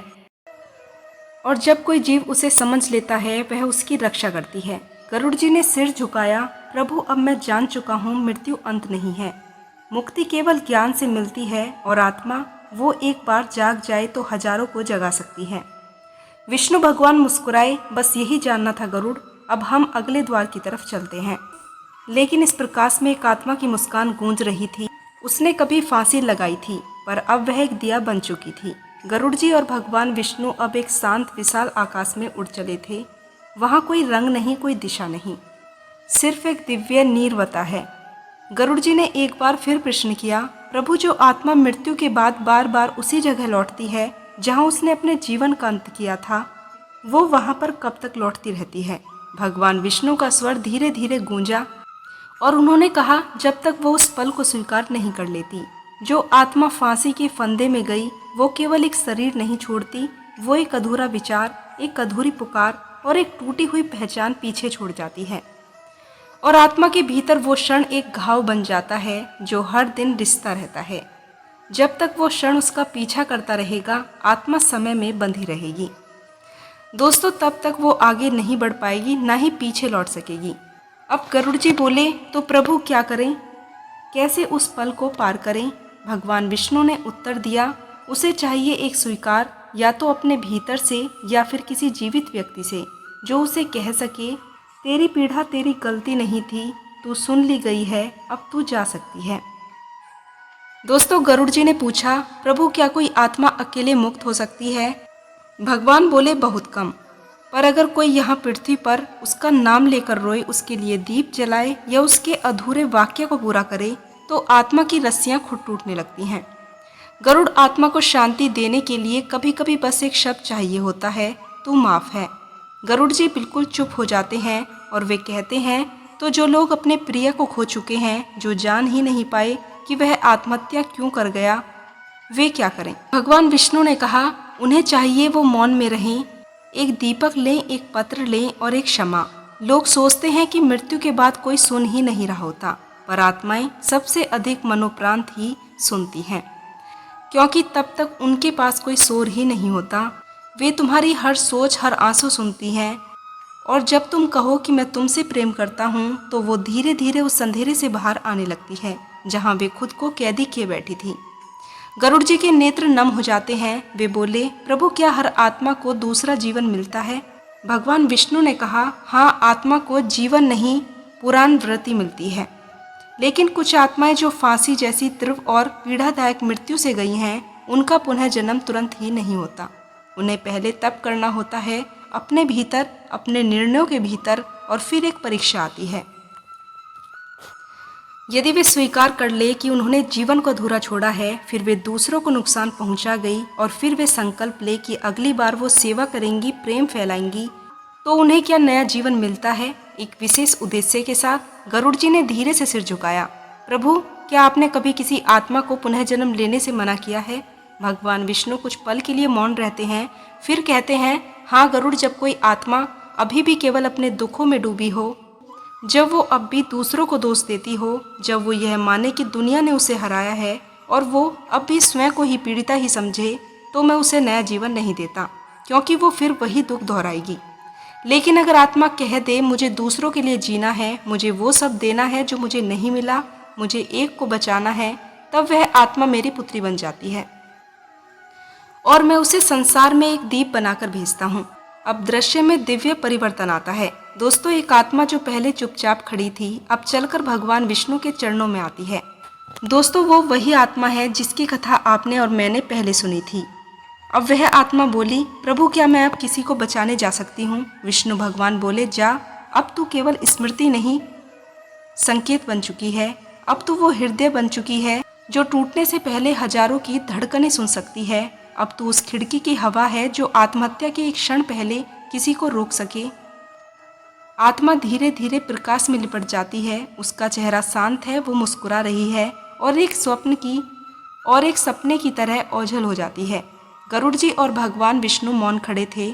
और जब कोई जीव उसे समझ लेता है वह उसकी रक्षा करती है। गरुड़ जी ने सिर झुकाया, प्रभु अब मैं जान चुका हूँ, मृत्यु अंत नहीं है। मुक्ति केवल ज्ञान से मिलती है और आत्मा वो एक बार जाग जाए तो हजारों को जगा सकती है। विष्णु भगवान मुस्कुराए, बस यही जानना था गरुड़, अब हम अगले द्वार की तरफ चलते हैं। लेकिन इस प्रकाश में एक आत्मा की मुस्कान गूंज रही थी। उसने कभी फांसी लगाई थी पर अब वह एक दिया बन चुकी थी। गरुड़ जी और भगवान विष्णु अब एक शांत विशाल आकाश में उड़ चले थे। वहाँ कोई रंग नहीं, कोई दिशा नहीं, सिर्फ एक दिव्य नीरवता है। गरुड़ जी ने एक बार फिर प्रश्न किया, प्रभु जो आत्मा मृत्यु के बाद बार बार उसी जगह लौटती है जहाँ उसने अपने जीवन का अंत किया था, वो वहाँ पर कब तक लौटती रहती है? भगवान विष्णु का स्वर धीरे धीरे गूंजा और उन्होंने कहा, जब तक वो उस पल को स्वीकार नहीं कर लेती। जो आत्मा फांसी के फंदे में गई वो केवल एक शरीर नहीं छोड़ती, वो एक अधूरा विचार, एक अधूरी पुकार और एक टूटी हुई पहचान पीछे छोड़ जाती है। और आत्मा के भीतर वो क्षण एक घाव बन जाता है जो हर दिन रिश्ता रहता है। जब तक वो क्षण उसका पीछा करता रहेगा, आत्मा समय में बंधी रहेगी। दोस्तों, तब तक वो आगे नहीं बढ़ पाएगी, ना ही पीछे लौट सकेगी। अब गरुड़ जी बोले, तो प्रभु क्या करें, कैसे उस पल को पार करें? भगवान विष्णु ने उत्तर दिया, उसे चाहिए एक स्वीकार, या तो अपने भीतर से या फिर किसी जीवित व्यक्ति से जो उसे कह सके, तेरी पीड़ा तेरी गलती नहीं थी, तू सुन ली गई है, अब तू जा सकती है। दोस्तों, गरुड़ जी ने पूछा, प्रभु क्या कोई आत्मा अकेले मुक्त हो सकती है? भगवान बोले, बहुत कम, पर अगर कोई यहाँ पृथ्वी पर उसका नाम लेकर रोए, उसके लिए दीप जलाए या उसके अधूरे वाक्य को पूरा करे, तो आत्मा की रस्सियाँ खुद टूटने लगती हैं। गरुड़ आत्मा को शांति देने के लिए कभी कभी बस एक शब्द चाहिए होता है, तू माफ़ है। गरुड़ जी बिल्कुल चुप हो जाते हैं और वे कहते हैं, तो जो लोग अपने प्रिय को खो चुके हैं, जो जान ही नहीं पाए कि वह आत्महत्या क्यों कर गया, वे क्या करें? भगवान विष्णु ने कहा, उन्हें चाहिए वो मौन में रहें, एक दीपक लें, एक पत्र लें और एक क्षमा। लोग सोचते हैं कि मृत्यु के बाद कोई सुन ही नहीं रहा होता, पर आत्माएं सबसे अधिक मनोप्रांत ही सुनती हैं। क्योंकि तब तक उनके पास कोई शोर ही नहीं होता। वे तुम्हारी हर सोच, हर आंसू सुनती हैं, और जब तुम कहो कि मैं तुमसे प्रेम करता हूँ, तो वो धीरे धीरे उस अंधेरे से बाहर आने लगती है जहाँ वे खुद को कैदी किए बैठी थी। गरुड़ जी के नेत्र नम हो जाते हैं। वे बोले, प्रभु, क्या हर आत्मा को दूसरा जीवन मिलता है? भगवान विष्णु ने कहा, हाँ, आत्मा को जीवन नहीं, पुराणवृत्ति मिलती है। लेकिन कुछ आत्माएं जो फांसी जैसी तीव्र और पीड़ादायक मृत्यु से गई हैं, उनका पुनः जन्म तुरंत ही नहीं होता। उन्हें पहले तप करना होता है अपने भीतर, अपने निर्णयों के भीतर, और फिर एक परीक्षा आती है। यदि वे स्वीकार कर ले कि उन्होंने जीवन को अधूरा छोड़ा है, फिर वे दूसरों को नुकसान पहुंचा गई, और फिर वे संकल्प ले कि अगली बार वो सेवा करेंगी, प्रेम फैलाएंगी, तो उन्हें क्या नया जीवन मिलता है, एक विशेष उद्देश्य के साथ। गरुड़ जी ने धीरे से सिर झुकाया। प्रभु, क्या आपने कभी किसी आत्मा को पुनः जन्म लेने से मना किया है? भगवान विष्णु कुछ पल के लिए मौन रहते हैं, फिर कहते हैं, हाँ गरुड़, जब कोई आत्मा अभी भी केवल अपने दुखों में डूबी हो, जब वो अब भी दूसरों को दोष देती हो, जब वो यह माने कि दुनिया ने उसे हराया है और वो अब भी स्वयं को ही पीड़िता ही समझे, तो मैं उसे नया जीवन नहीं देता, क्योंकि वो फिर वही दुख दोहराएगी। लेकिन अगर आत्मा कह दे, मुझे दूसरों के लिए जीना है, मुझे वो सब देना है जो मुझे नहीं मिला, मुझे एक को बचाना है, तब वह आत्मा मेरी पुत्री बन जाती है और मैं उसे संसार में एक दीप बनाकर भेजता हूँ। अब दृश्य में दिव्य परिवर्तन आता है। दोस्तों, एक आत्मा जो पहले चुपचाप खड़ी थी, अब चलकर भगवान विष्णु के चरणों में आती है। दोस्तों, वो वही आत्मा है जिसकी कथा आपने और मैंने पहले सुनी थी। अब वह आत्मा बोली, प्रभु, क्या मैं अब किसी को बचाने जा सकती हूँ? विष्णु भगवान बोले, जा, अब तू केवल स्मृति नहीं, संकेत बन चुकी है। अब तू वो हृदय बन चुकी है जो टूटने से पहले हजारों की धड़कनें सुन सकती है। अब तू उस खिड़की की हवा है जो आत्महत्या के एक क्षण पहले किसी को रोक सके। आत्मा धीरे धीरे प्रकाश में लिपट जाती है। उसका चेहरा शांत है, वो मुस्कुरा रही है और एक सपने की तरह ओझल हो जाती है। गरुड़ जी और भगवान विष्णु मौन खड़े थे।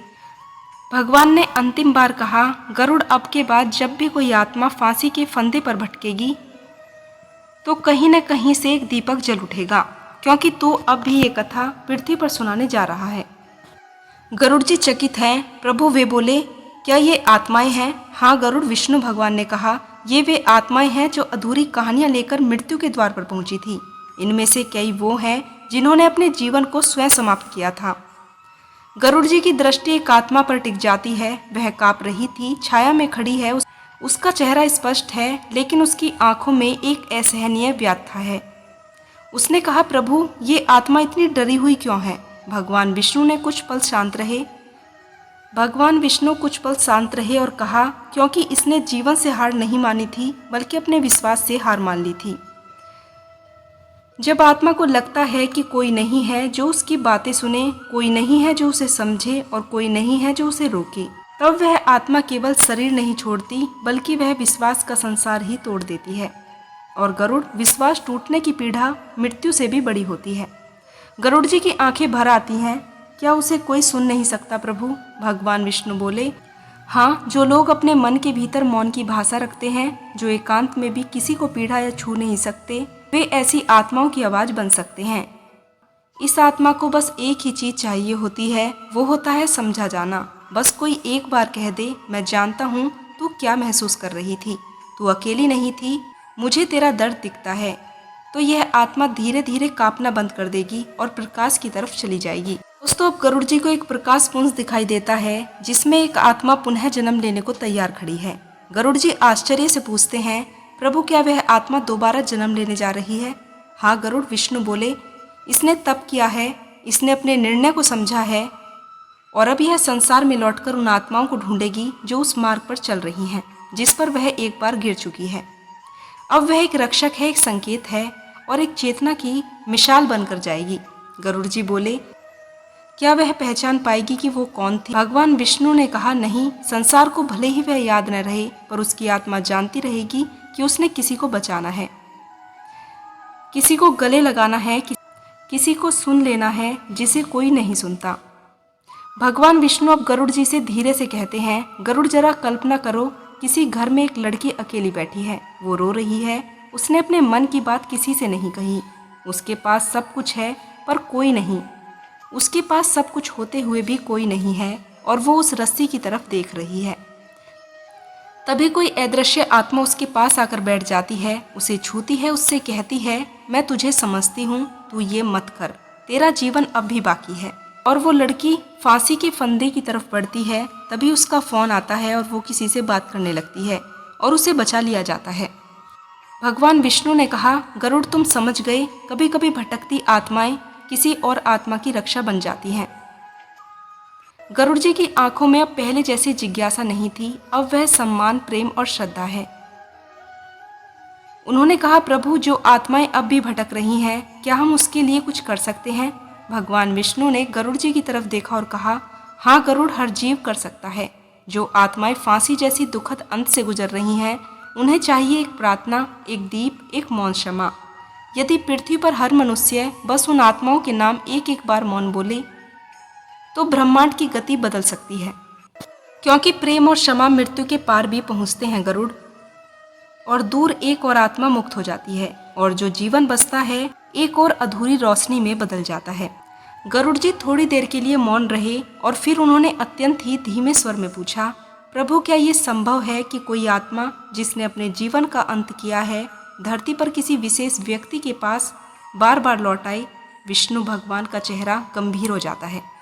भगवान ने अंतिम बार कहा, गरुड़, अब के बाद जब भी कोई आत्मा फांसी के फंदे पर भटकेगी, तो कहीं न कहीं से एक दीपक जल उठेगा, क्योंकि तू अब भी ये कथा पृथ्वी पर सुनाने जा रहा है। गरुड़ जी चकित हैं। प्रभु, वे बोले, क्या ये आत्माएं हैं? हाँ गरुड़, विष्णु भगवान ने कहा, ये वे आत्माएं हैं जो अधूरी कहानियां लेकर मृत्यु के द्वार पर पहुंची थी। इनमें से कई वो हैं जिन्होंने अपने जीवन को स्वयं समाप्त किया था। गरुड़ जी की दृष्टि एक आत्मा पर टिक जाती है। वह कांप रही थी, छाया में खड़ी है, उसका चेहरा स्पष्ट है, लेकिन उसकी आंखों में एक असहनीय व्याथा है। उसने कहा, प्रभु, ये आत्मा इतनी डरी हुई क्यों है? भगवान विष्णु कुछ पल शांत रहे और कहा, क्योंकि इसने जीवन से हार नहीं मानी थी, बल्कि अपने विश्वास से हार मान ली थी। जब आत्मा को लगता है कि कोई नहीं है जो उसकी बातें सुने, कोई नहीं है जो उसे समझे और कोई नहीं है जो उसे रोके, तब वह आत्मा केवल शरीर नहीं छोड़ती, बल्कि वह विश्वास का संसार ही तोड़ देती है। और गरुड़, विश्वास टूटने की पीड़ा मृत्यु से भी बड़ी होती है। गरुड़ जी की आंखें भर आती हैं। क्या उसे कोई सुन नहीं सकता प्रभु? भगवान विष्णु बोले, हाँ, जो लोग अपने मन के भीतर मौन की भाषा रखते हैं, जो एकांत में भी किसी को पीड़ा या छू नहीं सकते, वे ऐसी आत्माओं की आवाज़ बन सकते हैं। इस आत्मा को बस एक ही चीज़ चाहिए होती है, वो होता है समझा जाना। बस कोई एक बार कह दे, मैं जानता हूँ तू क्या महसूस कर रही थी, तू अकेली नहीं थी, मुझे तेरा दर्द दिखता है, तो यह आत्मा धीरे धीरे कांपना बंद कर देगी और प्रकाश की तरफ चली जाएगी। दोस्तों, अब गरुड़ जी को एक प्रकाश पुंज दिखाई देता है जिसमें एक आत्मा पुनः जन्म लेने को तैयार खड़ी है। गरुड़ जी आश्चर्य से पूछते हैं, प्रभु, क्या वह आत्मा दोबारा जन्म लेने जा रही है? हाँ गरुड़, विष्णु बोले, इसने तप किया है, इसने अपने निर्णय को समझा है और अब यह संसार में लौटकर उन आत्माओं को ढूंढेगी जो उस मार्ग पर चल रही हैं, जिस पर वह एक बार गिर चुकी है। अब वह एक रक्षक है, एक संकेत है और एक चेतना की मिसाल बनकर जाएगी। गरुड़ जी बोले, क्या वह पहचान पाएगी कि वो कौन थी? भगवान विष्णु ने कहा, नहीं, संसार को भले ही वह याद न रहे, पर उसकी आत्मा जानती रहेगी कि उसने किसी को बचाना है, किसी को गले लगाना है, किसी को सुन लेना है जिसे कोई नहीं सुनता। भगवान विष्णु अब गरुड़ जी से धीरे से कहते हैं, गरुड़, जरा कल्पना करो, किसी घर में एक लड़की अकेली बैठी है, वो रो रही है, उसने अपने मन की बात किसी से नहीं कही, उसके पास सब कुछ है पर कोई नहीं। उसके पास सब कुछ होते हुए भी कोई नहीं है और वो उस रस्सी की तरफ देख रही है। तभी कोई अदृश्य आत्मा उसके पास आकर बैठ जाती है, उसे छूती है, उससे कहती है, मैं तुझे समझती हूँ, तू ये मत कर, तेरा जीवन अब भी बाकी है। और वो लड़की फांसी के फंदे की तरफ बढ़ती है। तभी उसका फोन आता है और वो किसी से बात करने लगती है और उसे बचा लिया जाता है। भगवान विष्णु ने कहा, गरुड़ तुम समझ गए, कभी कभी भटकती आत्माएं किसी और आत्मा की रक्षा बन जाती हैं। गरुड़ जी की आंखों में अब पहले जैसी जिज्ञासा नहीं थी, अब वह सम्मान, प्रेम और श्रद्धा है। उन्होंने कहा, प्रभु जो आत्माएं अब भी भटक रही हैं, क्या हम उसके लिए कुछ कर सकते हैं? भगवान विष्णु ने गरुड़ जी की तरफ देखा और कहा, हाँ गरुड़, हर जीव कर सकता है। जो आत्माएं फांसी जैसी दुखद अंत से गुजर रही हैं, उन्हें चाहिए एक प्रार्थना, एक दीप, एक मौन क्षमा। यदि पृथ्वी पर हर मनुष्य बस उन आत्माओं के नाम एक एक बार मौन बोले तो ब्रह्मांड की गति बदल सकती है। क्योंकि प्रेम और क्षमा मृत्यु के पार भी पहुंचते हैं गरुड़, और दूर एक और आत्मा मुक्त हो जाती है और जो जीवन बसता है एक और अधूरी रोशनी में बदल जाता है। गरुड़ जी थोड़ी देर के लिए मौन रहे और फिर उन्होंने अत्यंत ही धीमे स्वर में पूछा, प्रभु क्या ये संभव है कि कोई आत्मा जिसने अपने जीवन का अंत किया है धरती पर किसी विशेष व्यक्ति के पास बार बार लौट आए? विष्णु भगवान का चेहरा गंभीर हो जाता है।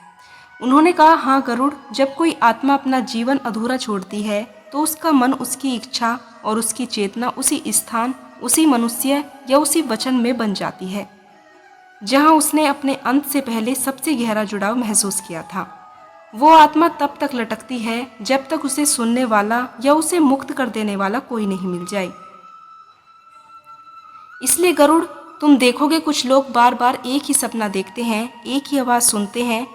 उन्होंने कहा, हाँ गरुड़, जब कोई आत्मा अपना जीवन अधूरा छोड़ती है तो उसका मन, उसकी इच्छा और उसकी चेतना उसी स्थान, उसी मनुष्य या उसी वचन में बन जाती है जहाँ उसने अपने अंत से पहले सबसे गहरा जुड़ाव महसूस किया था। वो आत्मा तब तक लटकती है जब तक उसे सुनने वाला या उसे मुक्त कर देने वाला कोई नहीं मिल जाए। इसलिए गरुड़, तुम देखोगे कुछ लोग बार बार एक ही सपना देखते हैं, एक ही आवाज़ सुनते हैं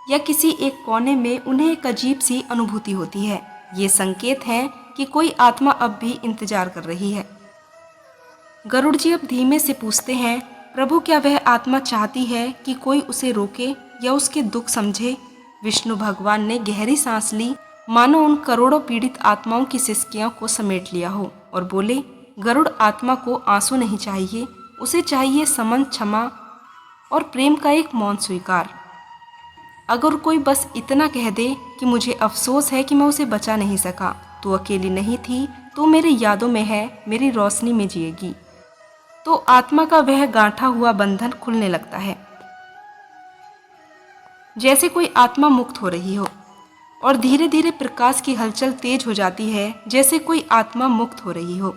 या किसी एक कोने में उन्हें एक अजीब सी अनुभूति होती है। ये संकेत हैं कि कोई आत्मा अब भी इंतजार कर रही है। गरुड़ जी अब धीमे से पूछते हैं, प्रभु क्या वह आत्मा चाहती है कि कोई उसे रोके या उसके दुख समझे? विष्णु भगवान ने गहरी सांस ली, मानो उन करोड़ों पीड़ित आत्माओं की सिसकियों को समेट लिया हो, और बोले, गरुड़, आत्मा को आंसू नहीं चाहिए, उसे चाहिए समन, क्षमा और प्रेम का एक मौन स्वीकार। अगर कोई बस इतना कह दे कि मुझे अफसोस है कि मैं उसे बचा नहीं सका, तू अकेली नहीं थी, तू मेरी यादों में है, मेरी रोशनी में जिएगी, तो आत्मा का वह गांठा हुआ बंधन खुलने लगता है। जैसे कोई आत्मा मुक्त हो रही हो और धीरे धीरे प्रकाश की हलचल तेज हो जाती है, जैसे कोई आत्मा मुक्त हो रही हो।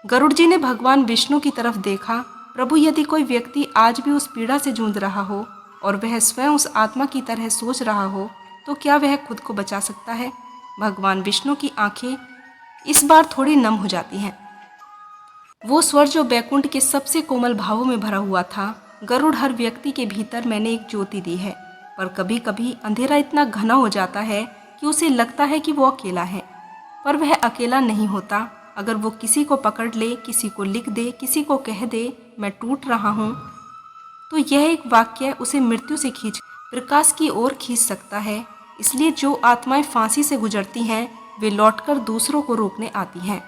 गरुड़ जी ने भगवान विष्णु की तरफ देखा, प्रभु यदि कोई व्यक्ति आज भी उस पीड़ा से जूझ रहा हो और वह स्वयं उस आत्मा की तरह सोच रहा हो, तो क्या वह खुद को बचा सकता है? भगवान विष्णु की आंखें इस बार थोड़ी नम हो जाती हैं। वो स्वर जो बैकुंठ के सबसे कोमल भावों में भरा हुआ था, गरुड़, हर व्यक्ति के भीतर मैंने एक ज्योति दी है, पर कभी कभी अंधेरा इतना घना हो जाता है कि उसे लगता है कि वो अकेला है, पर वह अकेला नहीं होता। अगर वो किसी को पकड़ ले, किसी को लिख दे, किसी को कह दे, मैं टूट रहा हूँ, तो यह एक वाक्य उसे मृत्यु से खींच प्रकाश की ओर खींच सकता है। इसलिए जो आत्माएं फांसी से गुजरती हैं, वे लौटकर दूसरों को रोकने आती हैं।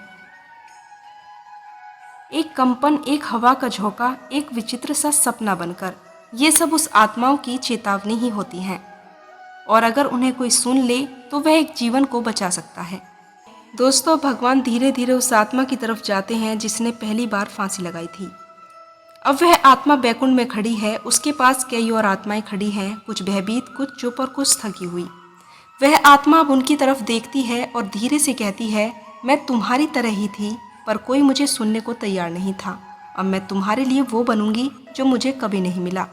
एक कंपन, एक हवा का झोंका, एक विचित्र सा सपना बनकर, ये सब उस आत्माओं की चेतावनी ही होती हैं, और अगर उन्हें कोई सुन ले तो वह एक जीवन को बचा सकता है। दोस्तों, भगवान धीरे धीरे उस आत्मा की तरफ जाते हैं जिसने पहली बार फांसी लगाई थी। अब वह आत्मा बैकुंठ में खड़ी है, उसके पास कई और आत्माएं खड़ी हैं, कुछ भयभीत, कुछ चुप और कुछ थकी हुई। वह आत्मा अब उनकी तरफ देखती है और धीरे से कहती है, मैं तुम्हारी तरह ही थी, पर कोई मुझे सुनने को तैयार नहीं था। अब मैं तुम्हारे लिए वो बनूंगी जो मुझे कभी नहीं मिला।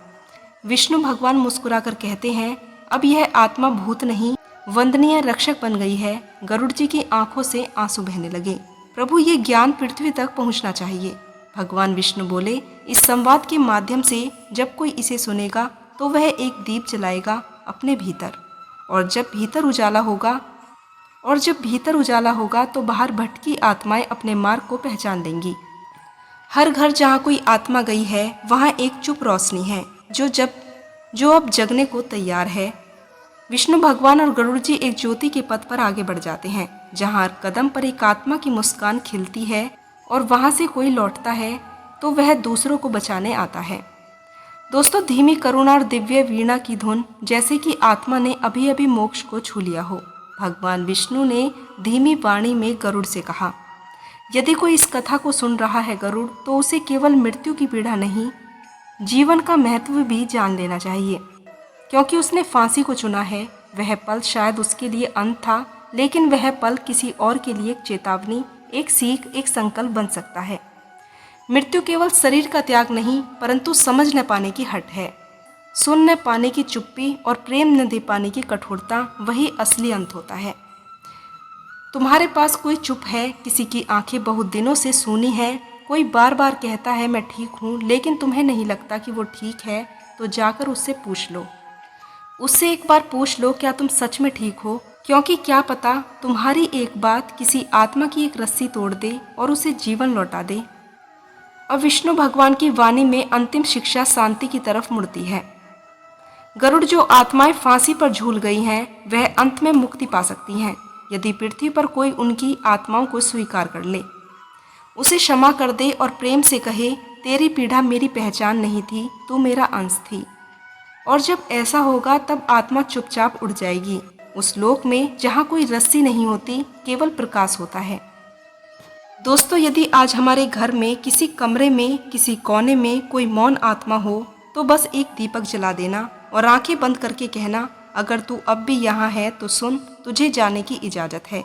विष्णु भगवान मुस्कुराकर कहते हैं, अब यह आत्मा भूत नहीं, वंदनीय रक्षक बन गई है। गरुड़ जी की आंखों से आंसू बहने लगे। प्रभु, ये ज्ञान पृथ्वी तक पहुंचना चाहिए। भगवान विष्णु बोले, इस संवाद के माध्यम से जब कोई इसे सुनेगा तो वह एक दीप जलाएगा अपने भीतर, और जब भीतर उजाला होगा तो बाहर भटकी आत्माएं अपने मार्ग को पहचान लेंगी। हर घर जहाँ कोई आत्मा गई है वहाँ एक चुप रोशनी है जो अब जगने को तैयार है। विष्णु भगवान और गरुड़ जी एक ज्योति के पथ पर आगे बढ़ जाते हैं, जहाँ हर कदम पर एक आत्मा की मुस्कान खिलती है, और वहाँ से कोई लौटता है तो वह दूसरों को बचाने आता है। दोस्तों, धीमी करुणा और दिव्य वीणा की धुन, जैसे कि आत्मा ने अभी अभी मोक्ष को छू लिया हो। भगवान विष्णु ने धीमी वाणी में गरुड़ से कहा, यदि कोई इस कथा को सुन रहा है गरुड़, तो उसे केवल मृत्यु की पीड़ा नहीं, जीवन का महत्व भी जान लेना चाहिए। क्योंकि उसने फांसी को चुना है। वह पल शायद उसके लिए अंत था, लेकिन वह पल किसी और के लिए एक चेतावनी, एक सीख, एक संकल्प बन सकता है। मृत्यु केवल शरीर का त्याग नहीं, परंतु समझ न पाने की हट है। सुन न पाने की चुप्पी और प्रेम न दे पाने की कठोरता, वही असली अंत होता है। तुम्हारे पास कोई चुप है, किसी की आंखें बहुत दिनों से सूनी है, कोई बार बार कहता है मैं ठीक हूँ, लेकिन तुम्हें नहीं लगता कि वो ठीक है, तो जाकर उससे पूछ लो। उससे एक बार पूछ लो, क्या तुम सच में ठीक हो? क्योंकि क्या पता तुम्हारी एक बात किसी आत्मा की एक रस्सी तोड़ दे और उसे जीवन लौटा दे। अब विष्णु भगवान की वाणी में अंतिम शिक्षा शांति की तरफ मुड़ती है। गरुड़, जो आत्माएं फांसी पर झूल गई हैं, वह अंत में मुक्ति पा सकती हैं, यदि पृथ्वी पर कोई उनकी आत्माओं को स्वीकार कर ले, उसे क्षमा कर दे और प्रेम से कहे, तेरी पीड़ा मेरी पहचान नहीं थी, तू मेरा अंश थी। और जब ऐसा होगा तब आत्मा चुपचाप उड़ जाएगी उस लोक में जहाँ कोई रस्सी नहीं होती, केवल प्रकाश होता है। दोस्तों, यदि आज हमारे घर में किसी कमरे में किसी कोने में कोई मौन आत्मा हो, तो बस एक दीपक जला देना और आंखें बंद करके कहना, अगर तू अब भी यहाँ है तो सुन, तुझे जाने की इजाज़त है।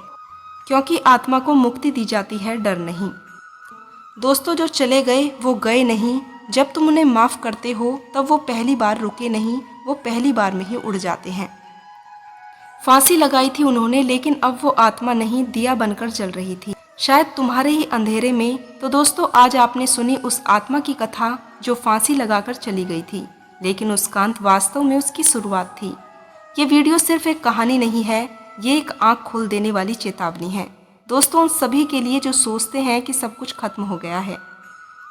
क्योंकि आत्मा को मुक्ति दी जाती है, डर नहीं। दोस्तों, जो चले गए वो गए नहीं। जब तुम उन्हें माफ़ करते हो तब वो पहली बार रुके नहीं, वो पहली बार में ही उड़ जाते हैं। फांसी लगाई थी उन्होंने, लेकिन अब वो आत्मा नहीं, दिया बनकर जल रही थी, शायद तुम्हारे ही अंधेरे में। तो दोस्तों, आज आपने सुनी उस आत्मा की कथा जो फांसी लगाकर चली गई थी, लेकिन उसका अंत वास्तव में उसकी शुरुआत थी। ये वीडियो सिर्फ एक कहानी नहीं है, ये एक आँख खोल देने वाली चेतावनी है। दोस्तों, उन सभी के लिए जो सोचते हैं कि सब कुछ खत्म हो गया है,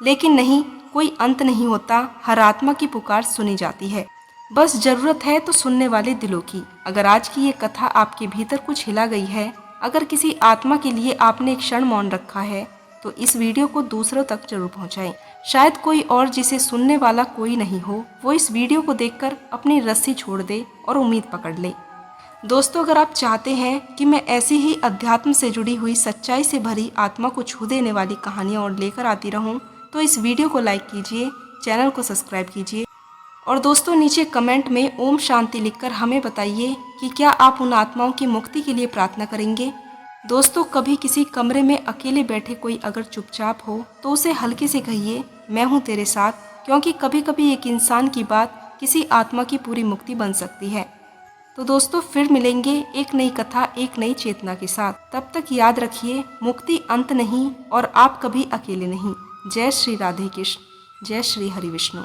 लेकिन नहीं, कोई अंत नहीं होता। हर आत्मा की पुकार सुनी जाती है, बस जरूरत है तो सुनने वाले दिलों की। अगर आज की ये कथा आपके भीतर कुछ हिला गई है, अगर किसी आत्मा के लिए आपने एक क्षण मौन रखा है, तो इस वीडियो को दूसरों तक जरूर पहुंचाएं। शायद कोई और जिसे सुनने वाला कोई नहीं हो, वो इस वीडियो को देखकर अपनी रस्सी छोड़ दे और उम्मीद पकड़ ले। दोस्तों, अगर आप चाहते हैं कि मैं ऐसी ही अध्यात्म से जुड़ी हुई सच्चाई से भरी आत्मा को छू देने वाली कहानियाँ और लेकर आती रहूं, तो इस वीडियो को लाइक कीजिए, चैनल को सब्सक्राइब कीजिए और दोस्तों नीचे कमेंट में ओम शांति लिखकर हमें बताइए कि क्या आप उन आत्माओं की मुक्ति के लिए प्रार्थना करेंगे। दोस्तों, कभी किसी कमरे में अकेले बैठे कोई अगर चुपचाप हो, तो उसे हल्के से कहिए, मैं हूँ तेरे साथ। क्योंकि कभी कभी एक इंसान की बात किसी आत्मा की पूरी मुक्ति बन सकती है। तो दोस्तों, फिर मिलेंगे एक नई कथा, एक नई चेतना के साथ। तब तक याद रखिए, मुक्ति अंत नहीं और आप कभी अकेले नहीं। जय श्री राधे कृष्ण, जय श्री हरि विष्णु।